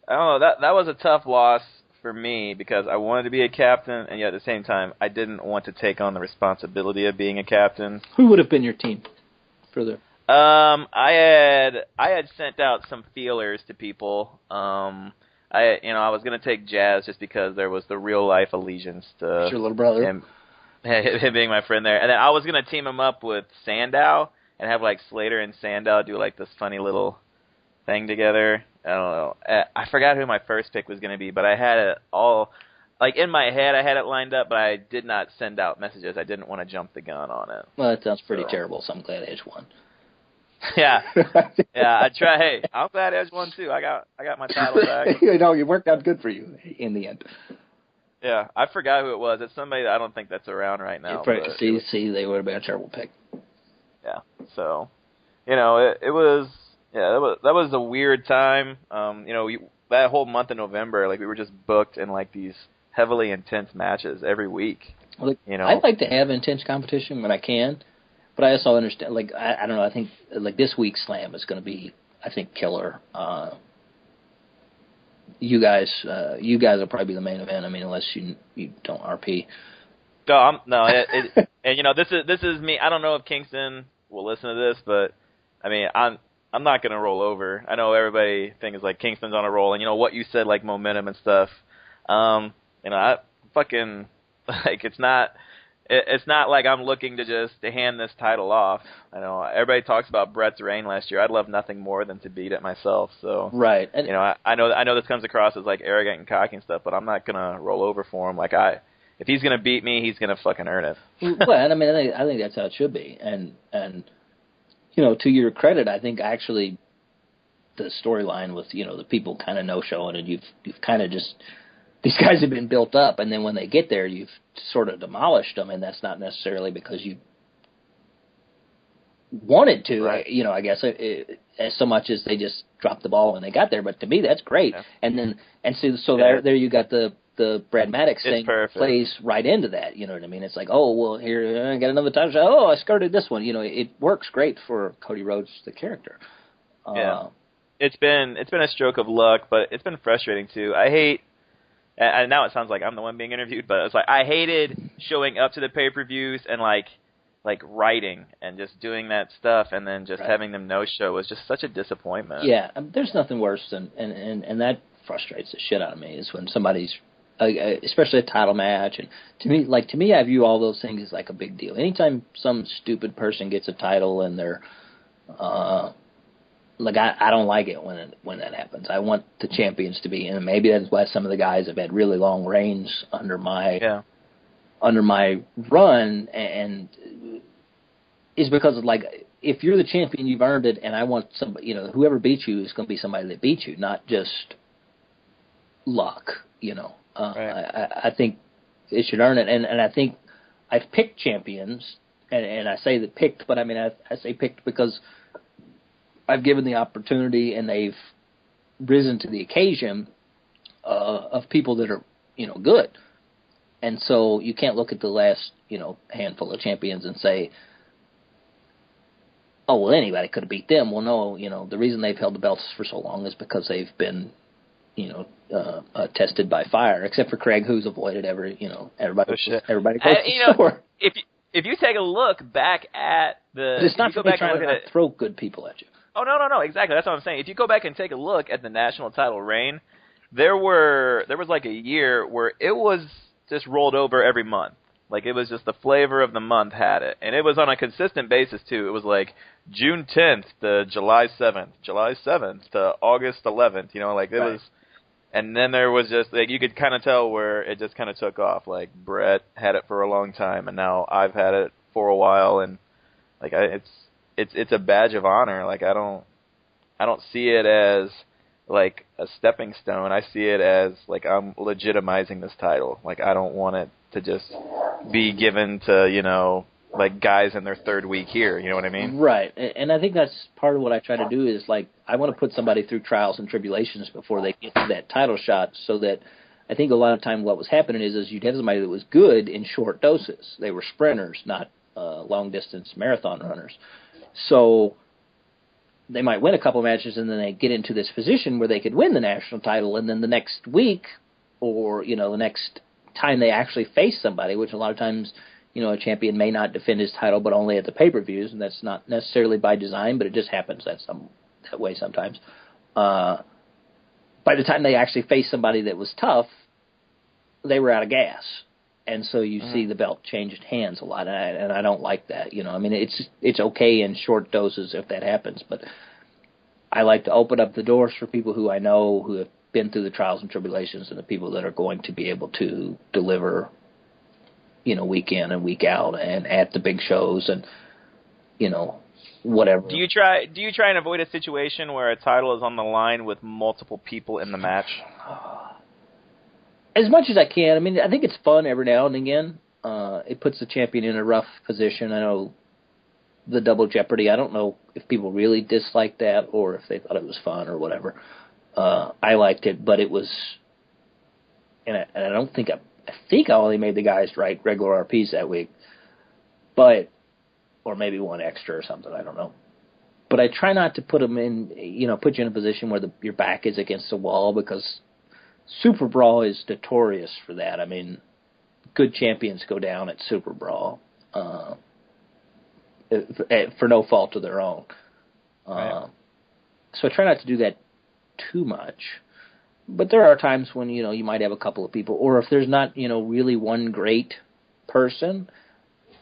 I don't know, that was a tough loss for me because I wanted to be a captain, and yet at the same time, I didn't want to take on the responsibility of being a captain. Who would have been your team for the? I had sent out some feelers to people. I was gonna take Jazz just because there was the real life allegiance to your little brother, him being my friend there, and then I was gonna team him up with Sandow and have like Slater and Sandow do like this funny little thing together. I don't know. I forgot who my first pick was gonna be, but I had it all. Like, in my head, I had it lined up, but I did not send out messages. I didn't want to jump the gun on it. Well, that sounds pretty terrible, so I'm glad Edge won. Yeah. I try. Hey, I'm glad Edge won, too. I got my title back. It worked out good for you in the end. Yeah, I forgot who it was. It's somebody that I don't think that's around right now. See, they would have been a terrible pick. Yeah, so, it was, that was a weird time. That whole month of November, like, we were just booked in, like, these heavily intense matches every week. Well, I'd like to have intense competition when I can, but I also understand, like, I don't know, I think, like, this week's Slam is going to be, I think, killer. You guys will probably be the main event, I mean, unless you don't RP. And, this is me. I don't know if Kingston will listen to this, but, I mean, I'm not going to roll over. I know everybody thinks, like, Kingston's on a roll, and, what you said, like, momentum and stuff. I fucking, like, it's not like I'm looking to hand this title off. I know everybody talks about Brett's reign last year. I'd love nothing more than to beat it myself. So, right. And, I know this comes across as, like, arrogant and cocky and stuff, but I'm not going to roll over for him. Like, if he's going to beat me, he's going to fucking earn it. Well, I mean, I think that's how it should be. And to your credit, I think actually the storyline with, the people kind of no-showing, and you've kind of just, these guys have been built up, and then when they get there, you've sort of demolished them, and that's not necessarily because you wanted to, right. I guess, as so much as they just dropped the ball when they got there. But to me, that's great. Yeah. And so there you got the Brad Maddox thing plays right into that. You know what I mean? It's like, oh, well, here I got another time shot. Oh, I skirted this one. It works great for Cody Rhodes, the character. Yeah, it's been a stroke of luck, but it's been frustrating too. I hate. And now it sounds like I'm the one being interviewed, but it's like I hated showing up to the pay-per-views and like writing and just doing that stuff, and then just having them no-show was just such a disappointment. Yeah, there's nothing worse than and that frustrates the shit out of me is when somebody's, especially a title match, and to me, I view all those things as like a big deal. Anytime some stupid person gets a title and they're I don't like it when that happens. I want the champions to be, and maybe that's why some of the guys have had really long reigns under my run, and is because of, like, if you're the champion, you've earned it, and I want somebody, whoever beats you is going to be somebody that beats you, not just luck. I think it should earn it, and I think I've picked champions, and I say that picked, but I mean I say picked because I've given the opportunity, and they've risen to the occasion of people that are, good. And so you can't look at the last, handful of champions and say, oh, well, anybody could have beat them. Well, no, the reason they've held the belts for so long is because they've been, tested by fire, except for Craig, who's avoided everybody close to the door. If you take a look back at the... But it's not for me trying to throw good people at you. Oh, no, exactly. That's what I'm saying. If you go back and take a look at the national title reign, there was like a year where it was just rolled over every month. Like, it was just the flavor of the month had it. And it was on a consistent basis, too. It was like June 10th to July 7th, July 7th to August 11th. It was... And then there was just, like, you could kind of tell where it just kind of took off. Like, Brett had it for a long time, and now I've had it for a while, and, like, it's a badge of honor. Like, I don't see it as, like a stepping stone. I see it as like I'm legitimizing this title. Like I don't want it to just be given to like guys in their third week here. You know what I mean? Right, and I think that's part of what I try to do is like I want to put somebody through trials and tribulations before they get to that title shot, so that I think a lot of time what was happening is you'd have somebody that was good in short doses. They were sprinters, not long distance marathon runners. So they might win a couple matches and then they get into this position where they could win the national title, and then the next week or the next time they actually face somebody, which a lot of times a champion may not defend his title but only at the pay-per-views, and that's not necessarily by design, but it just happens that way sometimes. By the time they actually faced somebody that was tough, they were out of gas. And so you see the belt change hands a lot, and I don't like that. I mean, it's okay in short doses if that happens, but I like to open up the doors for people who I know who have been through the trials and tribulations, and the people that are going to be able to deliver week in and week out and at the big shows and, whatever. Do you try and avoid a situation where a title is on the line with multiple people in the match? As much as I can. I mean, I think it's fun every now and again. It puts the champion in a rough position. I know the double jeopardy, I don't know if people really dislike that or if they thought it was fun or whatever. I liked it, but it was, and I don't think I think I only made the guys write regular RPs that week, or maybe one extra or something, I don't know. But I try not to put them in, put you in a position where your back is against the wall, because Super Brawl is notorious for that. I mean, good champions go down at Super Brawl for no fault of their own. Right. So I try not to do that too much. But there are times when, you might have a couple of people, or if there's not, really one great person,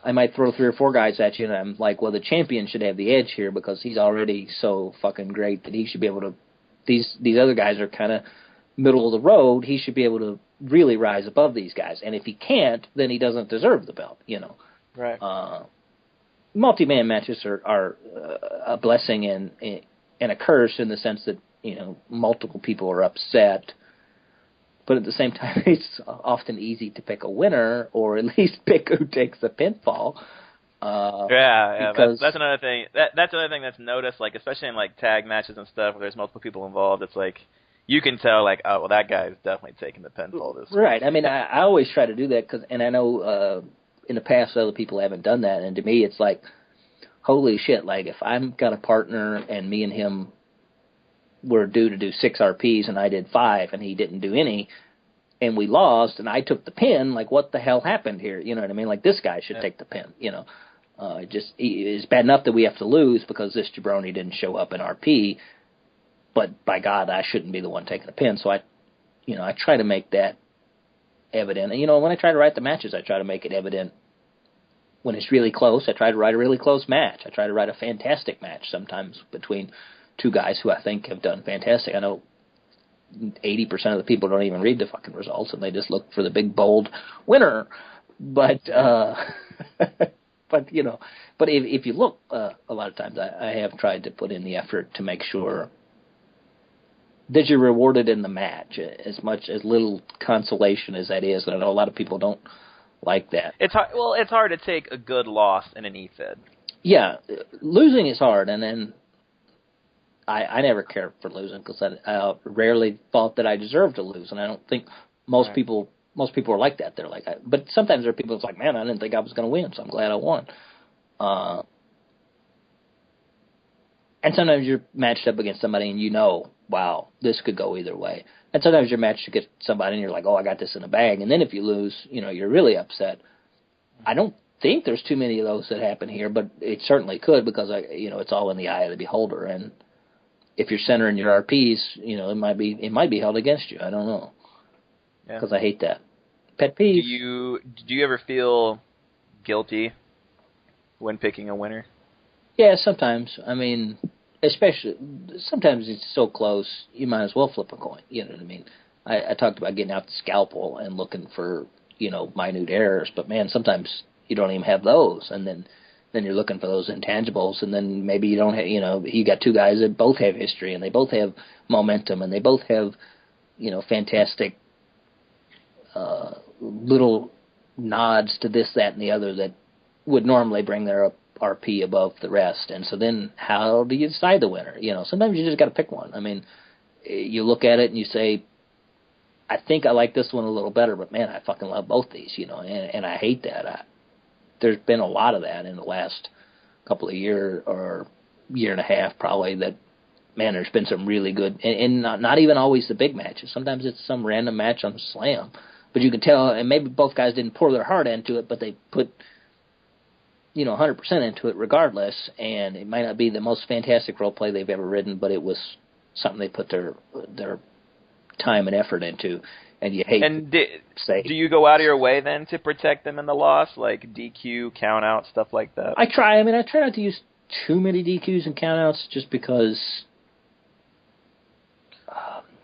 I might throw 3 or 4 guys at you, and I'm like, well, the champion should have the edge here because he's already so fucking great that he should be able to, these other guys are kind of middle of the road, he should be able to really rise above these guys. And if he can't, then he doesn't deserve the belt, Right. Multi-man matches are a blessing and a curse in the sense that, multiple people are upset, but at the same time, it's often easy to pick a winner, or at least pick who takes the pinfall. That's another thing. That's another thing that's noticed, like especially in like tag matches and stuff where there's multiple people involved. It's like you can tell, like, oh well, that guy's definitely taking the pinfall this week. Right. I mean, I always try to do that and I know in the past other people haven't done that, and to me, it's like, holy shit! Like if I've got a partner and me and him were due to do 6 RPs and I did 5 and he didn't do any, and we lost and I took the pin, like what the hell happened here? You know what I mean? Like this guy should take the pin, it's bad enough that we have to lose because this jabroni didn't show up in RP, but by God, I shouldn't be the one taking the pin. So I try to make that evident. And, when I try to write the matches, I try to make it evident when it's really close. I try to write a really close match. I try to write a fantastic match sometimes between 2 guys who I think have done fantastic. I know 80% of the people don't even read the fucking results, and they just look for the big, bold winner. But, but if you look, a lot of times I have tried to put in the effort to make sure that you're rewarded in the match, as much as little consolation as that is. And I know a lot of people don't like that. It's hard. Well, it's hard to take a good loss in an E-Fed. Yeah, losing is hard, and then I never cared for losing because I rarely thought that I deserved to lose, and I don't think most people are like that. They're like, but sometimes there are people that's like, man, I didn't think I was going to win, so I'm glad I won. And sometimes you're matched up against somebody and wow, this could go either way. And sometimes you're matched against somebody and you're like, oh, I got this in the bag. And then if you lose, you're really upset. I don't think there's too many of those that happen here, but it certainly could because, it's all in the eye of the beholder. And if you're centering your RPs, it might be held against you. I don't know. Because I hate that. Pet peeve. Do you ever feel guilty when picking a winner? Yeah, sometimes. I mean, especially, sometimes it's so close, you might as well flip a coin. You know what I mean? I talked about getting out the scalpel and looking for, minute errors, but man, sometimes you don't even have those. And then then you're looking for those intangibles, and then maybe you don't have, you got two guys that both have history, and they both have momentum, and they both have, fantastic little nods to this, that, and the other that would normally bring their RP above the rest. And so then how do you decide the winner? Sometimes you just got to pick one. I mean, you look at it and you say, I think I like this one a little better, but man, I fucking love both these, and I hate that. There's been a lot of that in the last couple of years or year and a half probably that, man, there's been some really good, and not even always the big matches. Sometimes it's some random match on Slam. But you can tell, and maybe both guys didn't pour their heart into it, but they put, 100% into it regardless, and it might not be the most fantastic role play they've ever written, but it was something they put their time and effort into. And you hate to say. Do you go out of your way then to protect them in the loss, like DQ, count out, stuff like that? I try. I mean, I try not to use too many DQs and countouts just because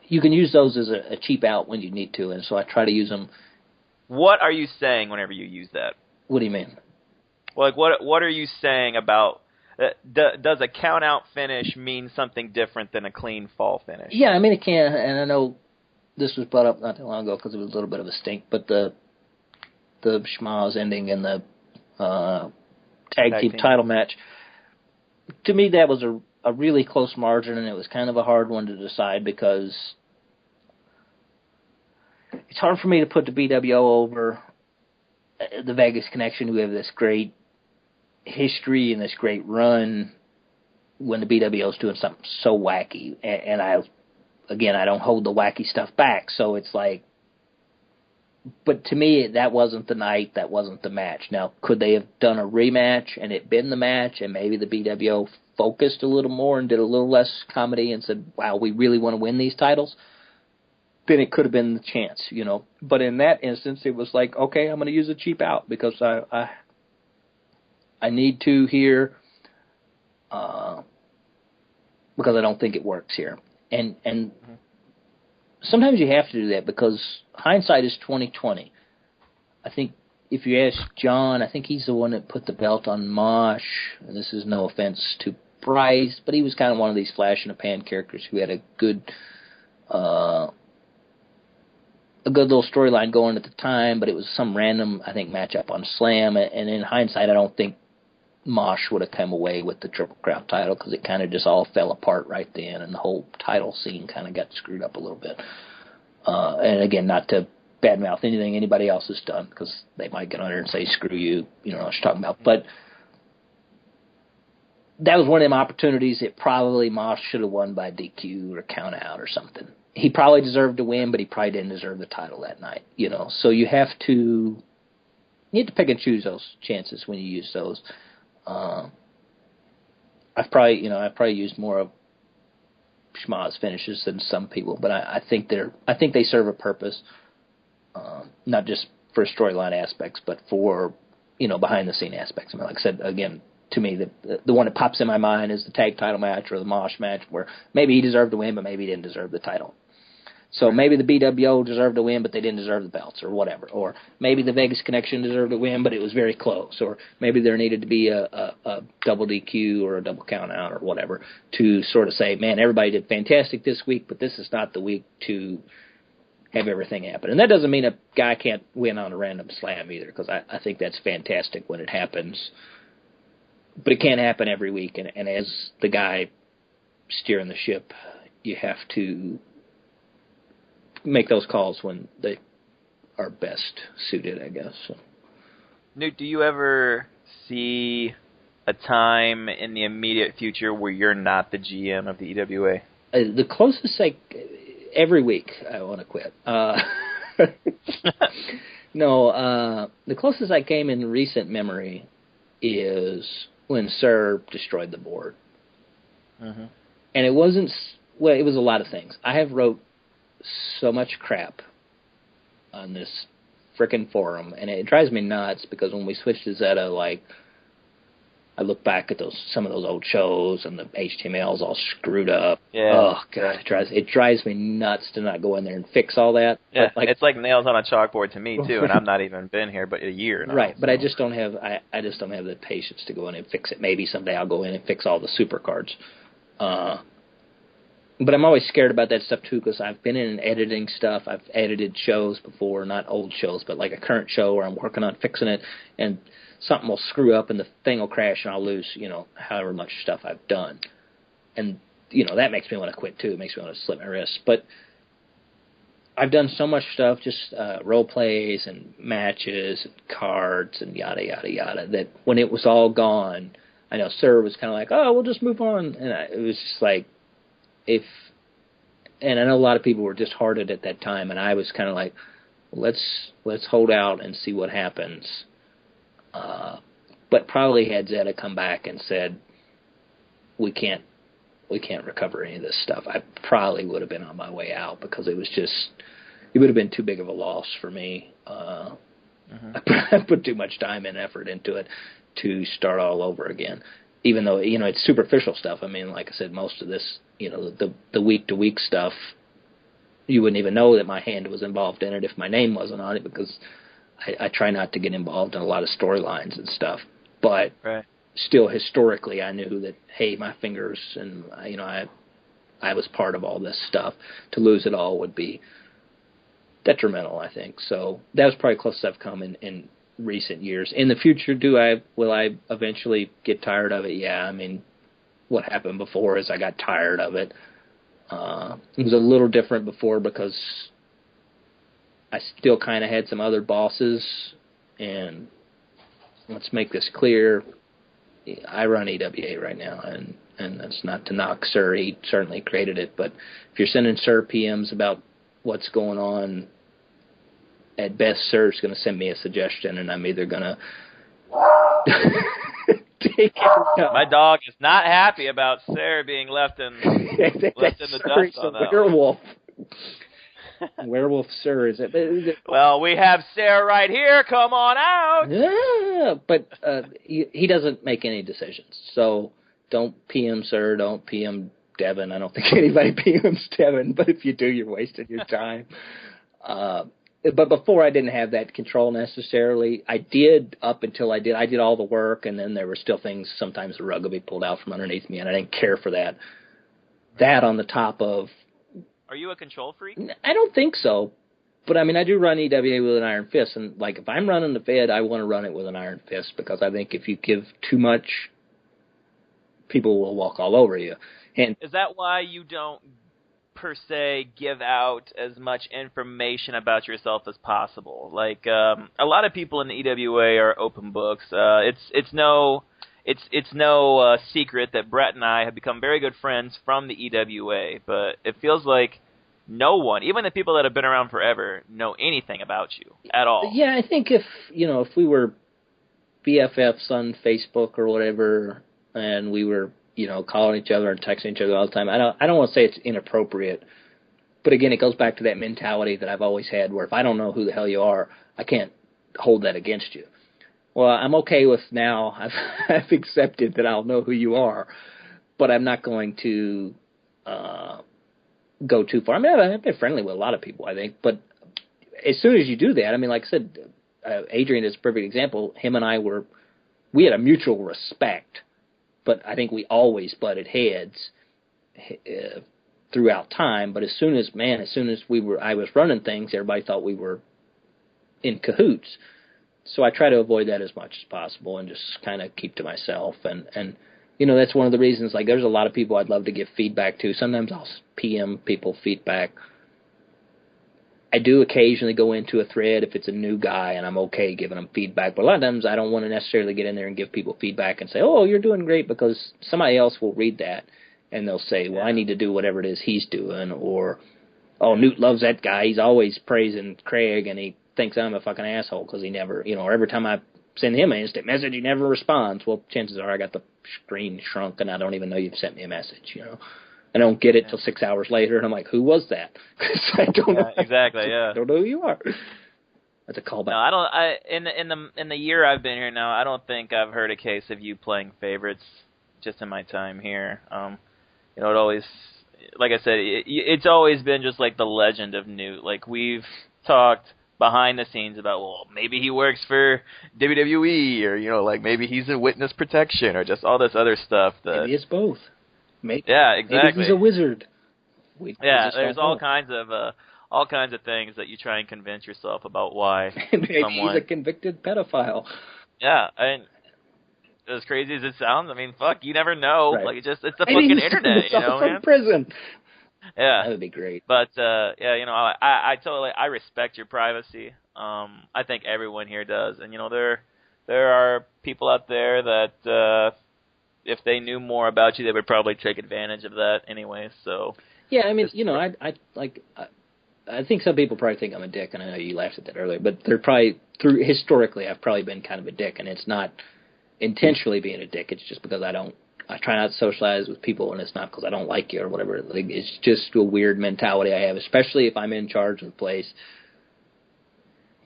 you can use those as a cheap out when you need to, and so I try to use them. What are you saying whenever you use that? What do you mean? Like, what are you saying about does a count out finish mean something different than a clean fall finish? Yeah, I mean it can, and I know this was brought up not too long ago because it was a little bit of a stink, but the Schmaz ending in the tag team title match, to me that was a really close margin, and it was kind of a hard one to decide because it's hard for me to put the BWO over the Vegas Connection, who have this great history and this great run, when the BWO's doing something so wacky. And I don't hold the wacky stuff back, so it's like, but to me, that wasn't the night, that wasn't the match. Now, could they have done a rematch and it been the match, and maybe the BWO focused a little more and did a little less comedy and said, wow, we really want to win these titles? Then it could have been the chance, But in that instance, it was like, okay, I'm going to use a cheap out because I need to here because I don't think it works here. And sometimes you have to do that because hindsight is 20/20. I think if you ask John, I think he's the one that put the belt on Mosh, and this is no offense to Bryce, but he was kind of one of these flash-in-the-pan characters who had a good little storyline going at the time, but it was some random, I think, matchup on Slam, and in hindsight, I don't think Mosh would have come away with the Triple Crown title because it kind of just all fell apart right then, and the whole title scene kind of got screwed up a little bit. And again, not to badmouth anything anybody else has done because they might get on there and say, screw you, you know what you're talking about. But that was one of them opportunities that probably Mosh should have won by DQ or count out or something. He probably deserved to win, but he probably didn't deserve the title that night, So you have to pick and choose those chances when you use those. I've probably used more of Schmaz finishes than some people, but I think they serve a purpose, not just for storyline aspects, but for behind the scene aspects. I mean, like I said again, to me, the one that pops in my mind is the tag title match or the Mosh match, where maybe he deserved to win, but maybe he didn't deserve the title. So maybe the BWO deserved to win, but they didn't deserve the belts or whatever. Or maybe the Vegas Connection deserved to win, but it was very close. Or maybe there needed to be a double DQ or a double count out or whatever to sort of say, man, everybody did fantastic this week, but this is not the week to have everything happen. And that doesn't mean a guy can't win on a random slam either, because I think that's fantastic when it happens. But it can't happen every week. And as the guy steering the ship, you have to make those calls when they are best suited, I guess. So. Newt, do you ever see a time in the immediate future where you're not the GM of the EWA? The closest every week I want to quit. No, the closest I came in recent memory is when Sir destroyed the board. Mm-hmm. And it wasn't, well, it was a lot of things. I have wrote so much crap on this frickin' forum, and it drives me nuts because when we switched to Zeta, like, I look back at some of those old shows, and the HTML's all screwed up. Yeah. Oh God, it drives me nuts to not go in there and fix all that. Yeah, But, like, it's like nails on a chalkboard to me too, and I've not even been here but a year now. Right, but so. I just don't have the patience to go in and fix it. Maybe someday I'll go in and fix all the super cards. But I'm always scared about that stuff too, because I've been in editing stuff. I've edited shows before, not old shows, but like a current show where I'm working on fixing it, and something will screw up and the thing will crash and I'll lose, however much stuff I've done. And, that makes me want to quit too. It makes me want to slit my wrists. But I've done so much stuff, just role plays and matches and cards and yada, yada, yada, that when it was all gone, I know Sir was kind of like, oh, we'll just move on. And it was just like, and I know a lot of people were disheartened at that time, and I was kind of like, let's hold out and see what happens. But probably had Zeta come back and said, we can't recover any of this stuff, I probably would have been on my way out, because it would have been too big of a loss for me. I put too much time and effort into it to start all over again. Even though, it's superficial stuff. I mean, like I said, most of this, the week-to-week stuff, you wouldn't even know that my hand was involved in it if my name wasn't on it, because I try not to get involved in a lot of storylines and stuff. But still, historically, I knew that, hey, my fingers and, I was part of all this stuff. To lose it all would be detrimental, I think. So that was probably closest I've come in recent years. In the future, will I eventually get tired of it? Yeah, I mean, what happened before is I got tired of it. It was a little different before because I still kind of had some other bosses, and let's make this clear, I run EWA right now, and that's not to knock Sir. He certainly created it, but if you're sending Sir PMs about what's going on, at best, Sir's going to send me a suggestion, and I'm either going to take it. My dog is not happy about Sarah being left in the dust on that werewolf. Werewolf Sir, is it? Well, we have Sarah right here. Come on out. Yeah, but he doesn't make any decisions. So don't PM Sir. Don't PM Devin. I don't think anybody PMs Devin, but if you do, you're wasting your time. But before, I didn't have that control necessarily. I did up until I did all the work, and then there were still things. Sometimes the rug would be pulled out from underneath me, and I didn't care for that. That on the top of. Are you a control freak? I don't think so. But, I mean, I do run EWA with an iron fist. And, like, if I'm running the Fed, I want to run it with an iron fist, because I think if you give too much, people will walk all over you. And is that why you don't, per se, give out as much information about yourself as possible? Like, a lot of people in the EWA are open books. It's no secret that Brett and I have become very good friends from the EWA, but it feels like no one, even the people that have been around forever, know anything about you at all. Yeah, I think if we were BFFs on Facebook or whatever, and we were, calling each other and texting each other all the time, I don't want to say it's inappropriate, but again, it goes back to that mentality that I've always had, where if I don't know who the hell you are, I can't hold that against you. Well, I'm okay with now. I've accepted that I'll know who you are, but I'm not going to go too far. I mean, I've been friendly with a lot of people, I think, but as soon as you do that, I mean, like I said, Adrian is a perfect example. Him and I we had a mutual respect, but I think we always butted heads throughout time. But as soon as I was running things, everybody thought we were in cahoots. So I try to avoid that as much as possible and just kind of keep to myself. And that's one of the reasons, like, there's a lot of people I'd love to give feedback to. Sometimes I'll PM people feedback. I do occasionally go into a thread if it's a new guy, and I'm okay giving them feedback. But a lot of times I don't want to necessarily get in there and give people feedback and say, oh, you're doing great, because somebody else will read that, and they'll say, well, I need to do whatever it is he's doing. Or, oh, Newt loves that guy. He's always praising Craig, and he thinks I'm a fucking asshole because he never, or every time I send him an instant message, he never responds. Well, chances are I got the screen shrunk and I don't even know you've sent me a message, I don't get it till 6 hours later, and I'm like, who was that? Because I don't know. Exactly, yeah. I don't know who you are. That's a callback. No, I don't. In the year I've been here now, I don't think I've heard a case of you playing favorites. Just in my time here, it always, like I said, it's always been just like the legend of Newt. Like we've talked behind the scenes about, well, maybe he works for WWE, or like maybe he's a witness protection, or just all this other stuff. Maybe it's both. Yeah, exactly. Maybe he's a wizard. There's all kinds of things that you try and convince yourself about why Maybe someone. he's a convicted pedophile. Yeah, as crazy as it sounds, I mean, fuck, you never know. Right. Like it's the Maybe fucking he's internet, from man. prison. Yeah, That would be great. but I totally respect your privacy. I think everyone here does, and there are people out there that if they knew more about you, they would probably take advantage of that anyway. So yeah, I mean, I think some people probably think I'm a dick, and I know you laughed at that earlier, but they're probably historically I've probably been kind of a dick, and it's not intentionally being a dick. It's just because I try not to socialize with people, and it's not because I don't like you or whatever. Like, it's just a weird mentality I have, especially if I'm in charge of the place.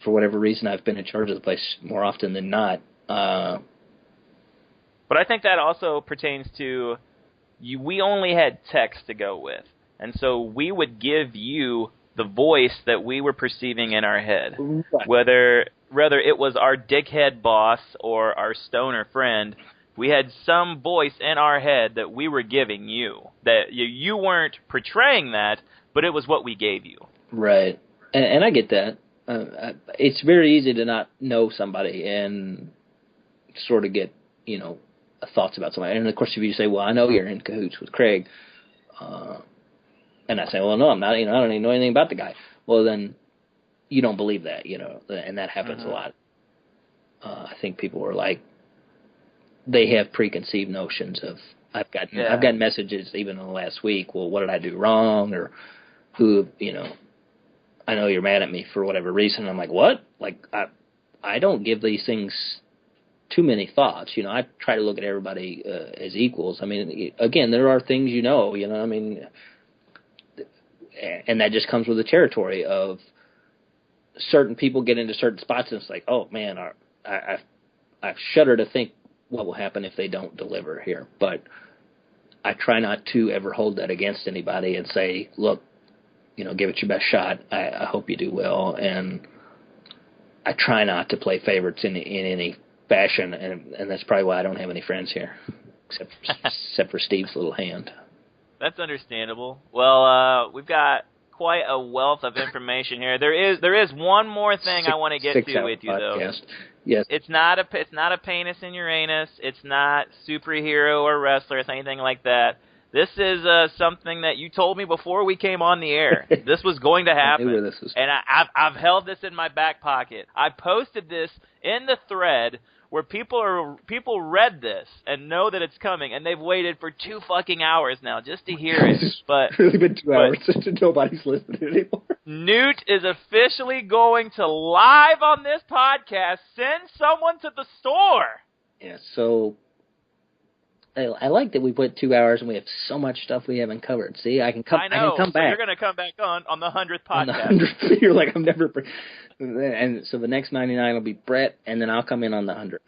For whatever reason, I've been in charge of the place more often than not. But I think that also pertains to you. We only had text to go with, and so we would give you the voice that we were perceiving in our head, Right. whether it was our dickhead boss or our stoner friend. We had some voice in our head that we were giving you. That you weren't portraying that, but it was what we gave you. Right, and I get that. It's very easy to not know somebody and sort of get thoughts about somebody. And of course, if you say, "Well, I know you're in cahoots with Craig," and I say, "Well, no, I'm not. I don't even know anything about the guy." Well, then you don't believe that, and that happens a lot. I think people are like, they have preconceived notions of. I've gotten messages even in the last week. Well, what did I do wrong, or who, I know you're mad at me for whatever reason. I'm like, what? Like, I don't give these things too many thoughts. I try to look at everybody as equals. I mean, again, there are things I mean, and that just comes with the territory of certain people get into certain spots, and it's like, oh man, I shudder to think what will happen if they don't deliver here. But I try not to ever hold that against anybody and say, look, give it your best shot. I hope you do well, and I try not to play favorites in any fashion, and that's probably why I don't have any friends here, except for Steve's little hand. That's understandable. Well, we've got quite a wealth of information here. There is one more thing I want to get to with you, podcast. Though. Yes. It's not a penis in Uranus. It's not superhero or wrestler. It's anything like that. This is something that you told me before we came on the air. This was going to happen, I knew where this was. And I've held this in my back pocket. I posted this in the thread where people read this and know that it's coming, and they've waited for 2 fucking hours now just to hear it. But it's really been 2 hours since nobody's listening anymore. Newt is officially going to live on this podcast send someone to the store. Yeah, so I like that we put 2 hours and we have so much stuff we haven't covered. See, I can come back. You're going to come back on the 100th podcast. On the 100th, you're like, I'm never. And so the next 99 will be Brett, and then I'll come in on the 100th.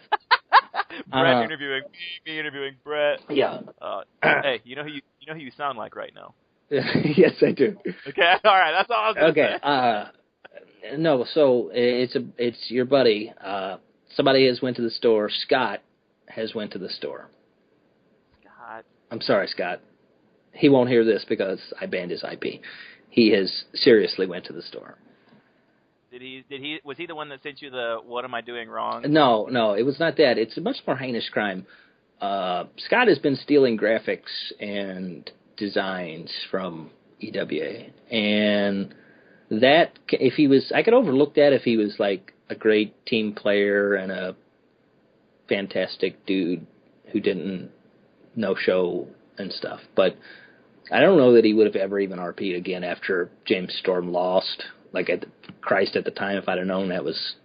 Brett interviewing me interviewing Brett. Yeah. Hey, you know who you sound like right now. Yes, I do. Okay, all right, that's all I was going to say. No, so it's your buddy. Somebody has went to the store. Scott has went to the store. Scott. I'm sorry, Scott. He won't hear this because I banned his IP. He has seriously went to the store. Was he the one that sent you the "What am I doing wrong"? No, it was not that. It's a much more heinous crime. Scott has been stealing graphics and designs from EWA, and that I could overlook that if he was like a great team player and a fantastic dude who didn't no-show and stuff. But I don't know that he would have ever even RP'd again after James Storm lost. Like, at the time, if I'd have known that was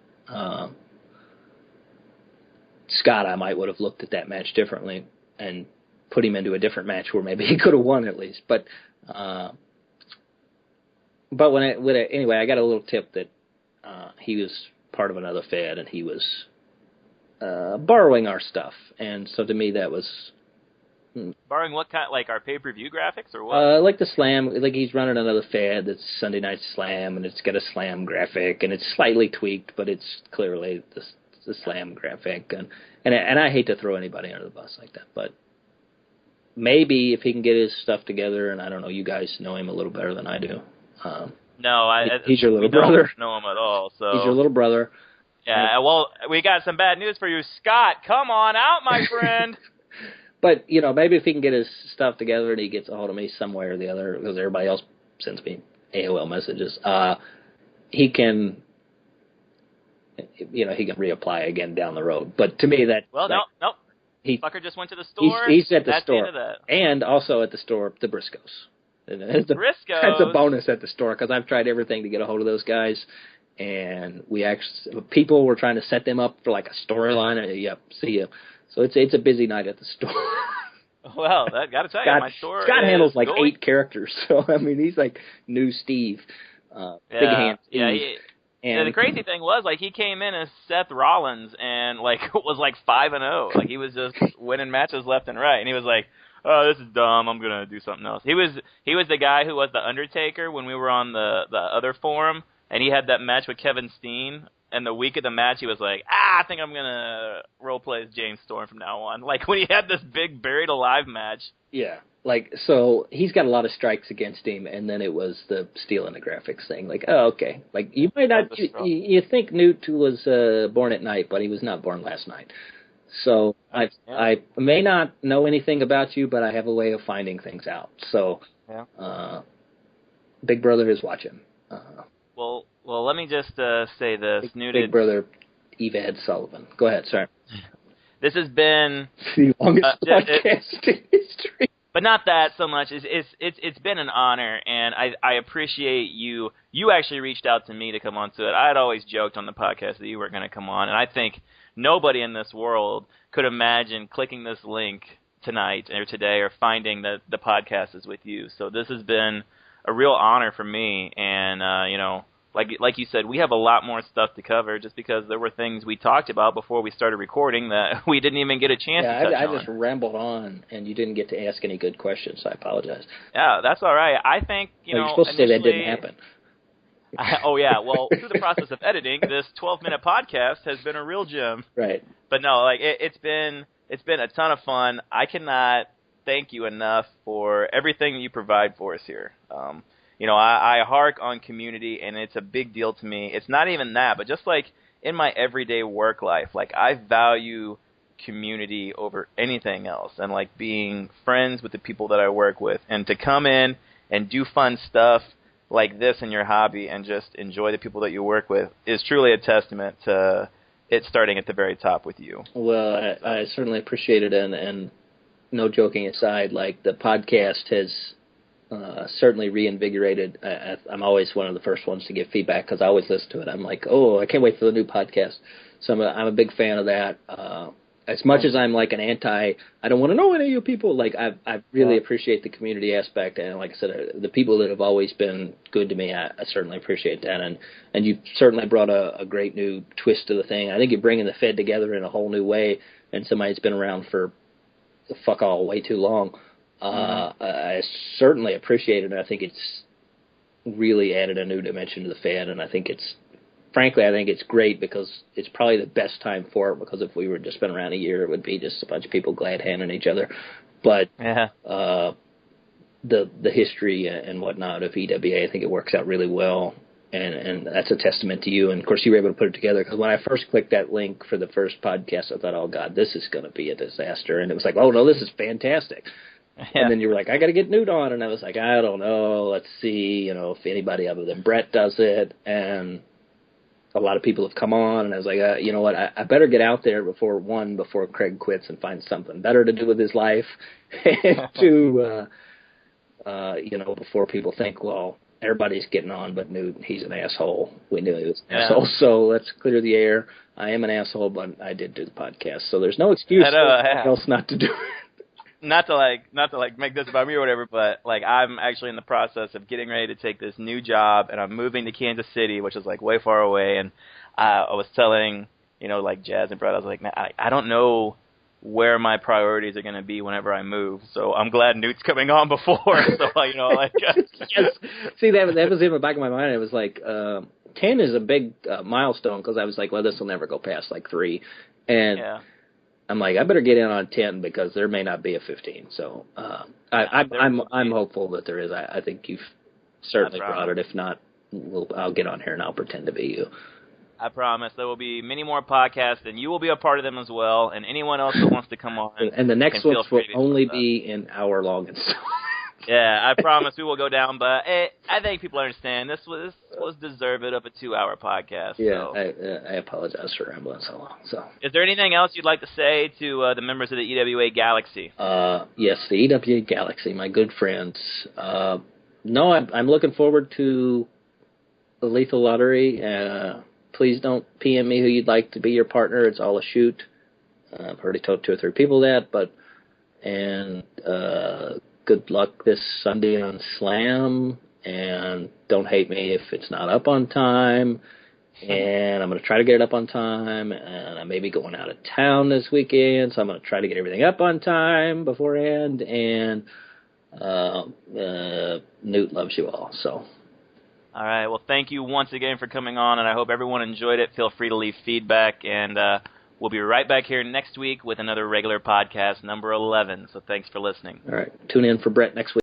Scott, I might would have looked at that match differently and put him into a different match where maybe he could have won at least. But anyway, I got a little tip that he was part of another Fed, and he was borrowing our stuff. And so to me, that was Borrowing what kind? Like our pay-per-view graphics or what? like the Slam. Like he's running another Fed that's Sunday Night Slam, and it's got a Slam graphic, and it's slightly tweaked, but it's clearly the Slam graphic. And I hate to throw anybody under the bus like that, but maybe if he can get his stuff together, and I don't know, you guys know him a little better than I do. No, he's your little we don't brother. know him at all. So He's your little brother. yeah. Well, we got some bad news for you, Scott. Come on out, my friend. But, you know, maybe if he can get his stuff together and he gets a hold of me some way or the other, because everybody else sends me AOL messages, he can, you know, he can reapply again down the road. But to me, that... Well, like, no. He, Fucker just went to the store. He's at the That's store. The end of that. And also at the store, the Briscoes. That's Briscoes? That's a bonus at the store, because I've tried everything to get a hold of those guys. And people were trying to set them up for like a storyline. Yep, see you. So it's a busy night at the store. Well, I got to tell you, my store Scott handles like going. 8 characters, so I mean he's like new Steve, big hand Steve. Yeah, and the crazy thing was like he came in as Seth Rollins and like was like 5-0, like he was just winning matches left and right, and he was like, "Oh, this is dumb. I'm gonna do something else." He was the guy who was the Undertaker when we were on the other forum, and he had that match with Kevin Steen. And the week of the match, he was like, I think I'm going to role-play as James Storm from now on. Like, when he had this big Buried Alive match. Yeah. Like, so he's got a lot of strikes against him, and then it was the stealing the graphics thing. Like, oh, okay. Like, you might not, you think Newt was born at night, but he was not born last night. So I may not know anything about you, but I have a way of finding things out. So, Big Brother is watching. Well, let me just say this. Big Brother Evad Sullivan. Go ahead, sorry. This has been the longest podcast in history. But not that so much. It's been an honor, and I appreciate you. You actually reached out to me to come onto it. I had always joked on the podcast that you were going to come on, and I think nobody in this world could imagine clicking this link tonight or today or finding that the podcast is with you. So this has been a real honor for me, and you know, like you said, we have a lot more stuff to cover just because there were things we talked about before we started recording that we didn't even get a chance to touch on. I just rambled on, and you didn't get to ask any good questions, so I apologize. Yeah, that's all right. I think, you're supposed to say that didn't happen. Oh, yeah. Well, through the process of editing, this 12-minute podcast has been a real gem. Right. But no, like it's been a ton of fun. I cannot thank you enough for everything you provide for us here. You know, I hark on community, and it's a big deal to me. It's not even that, but just like in my everyday work life, like I value community over anything else, and like being friends with the people that I work with, and to come in and do fun stuff like this in your hobby and just enjoy the people that you work with is truly a testament to it starting at the very top with you. Well, I certainly appreciate it, and no joking aside, like the podcast has certainly reinvigorated. I'm always one of the first ones to give feedback because I always listen to it. I'm like, oh, I can't wait for the new podcast. So I'm a big fan of that. As much as I'm like an I don't want to know any of you people. Like I really appreciate the community aspect, and like I said, the people that have always been good to me, I certainly appreciate that. And you certainly brought a great new twist to the thing. I think you're bringing the Fed together in a whole new way, and somebody that's been around for fuck all way too long. I certainly appreciate it, and I think it's really added a new dimension to the Fed, and I think it's great because it's probably the best time for it, because if we were just been around a year, it would be just a bunch of people glad-handing each other. But the history and whatnot of EWA, I think it works out really well, and that's a testament to you. And, of course, you were able to put it together, because when I first clicked that link for the first podcast, I thought, oh, God, this is going to be a disaster. And it was like, oh, no, this is fantastic. Yeah. And then you were like, I got to get Newt on. And I was like, I don't know. Let's see, if anybody other than Brett does it. And a lot of people have come on. And I was like, you know what? I better get out there before Craig quits and find something better to do with his life. And before people think, well, everybody's getting on, but Newt, he's an asshole. We knew he was an asshole. So let's clear the air. I am an asshole, but I did do the podcast. So there's no excuse for anyone else not to do it. Not to make this about me or whatever, but like I'm actually in the process of getting ready to take this new job, and I'm moving to Kansas City, which is like way far away, and I was telling, like Jazz and Brad, I was like, man, I don't know where my priorities are going to be whenever I move. So I'm glad Newt's coming on before. So, Yes. See, that was in the back of my mind. It was like 10 is a big milestone because I was like, well, this will never go past like 3. And I'm like, I better get in on 10 because there may not be a 15. So I'm hopeful that there is. I think you've certainly brought it. If not, I'll get on here and I'll pretend to be you. I promise there will be many more podcasts, and you will be a part of them as well. And anyone else that wants to come on, and the next ones will only be in hour-long installments. Yeah, I promise we will go down, but I think people understand this was deserved of a 2-hour podcast. Yeah, so. I apologize for rambling so long. So, is there anything else you'd like to say to the members of the EWA Galaxy? Yes, the EWA Galaxy, my good friends. No, I'm looking forward to the Lethal Lottery. Please don't PM me who you'd like to be your partner. It's all a shoot. I've already told 2 or 3 people that, and good luck this Sunday on Slam, and don't hate me if it's not up on time, and I'm going to try to get it up on time, and I may be going out of town this weekend, so I'm going to try to get everything up on time beforehand, and Newt loves you all, so... All right. Well, thank you once again for coming on, and I hope everyone enjoyed it. Feel free to leave feedback, and we'll be right back here next week with another regular podcast, number 11. So thanks for listening. All right. Tune in for Brett next week.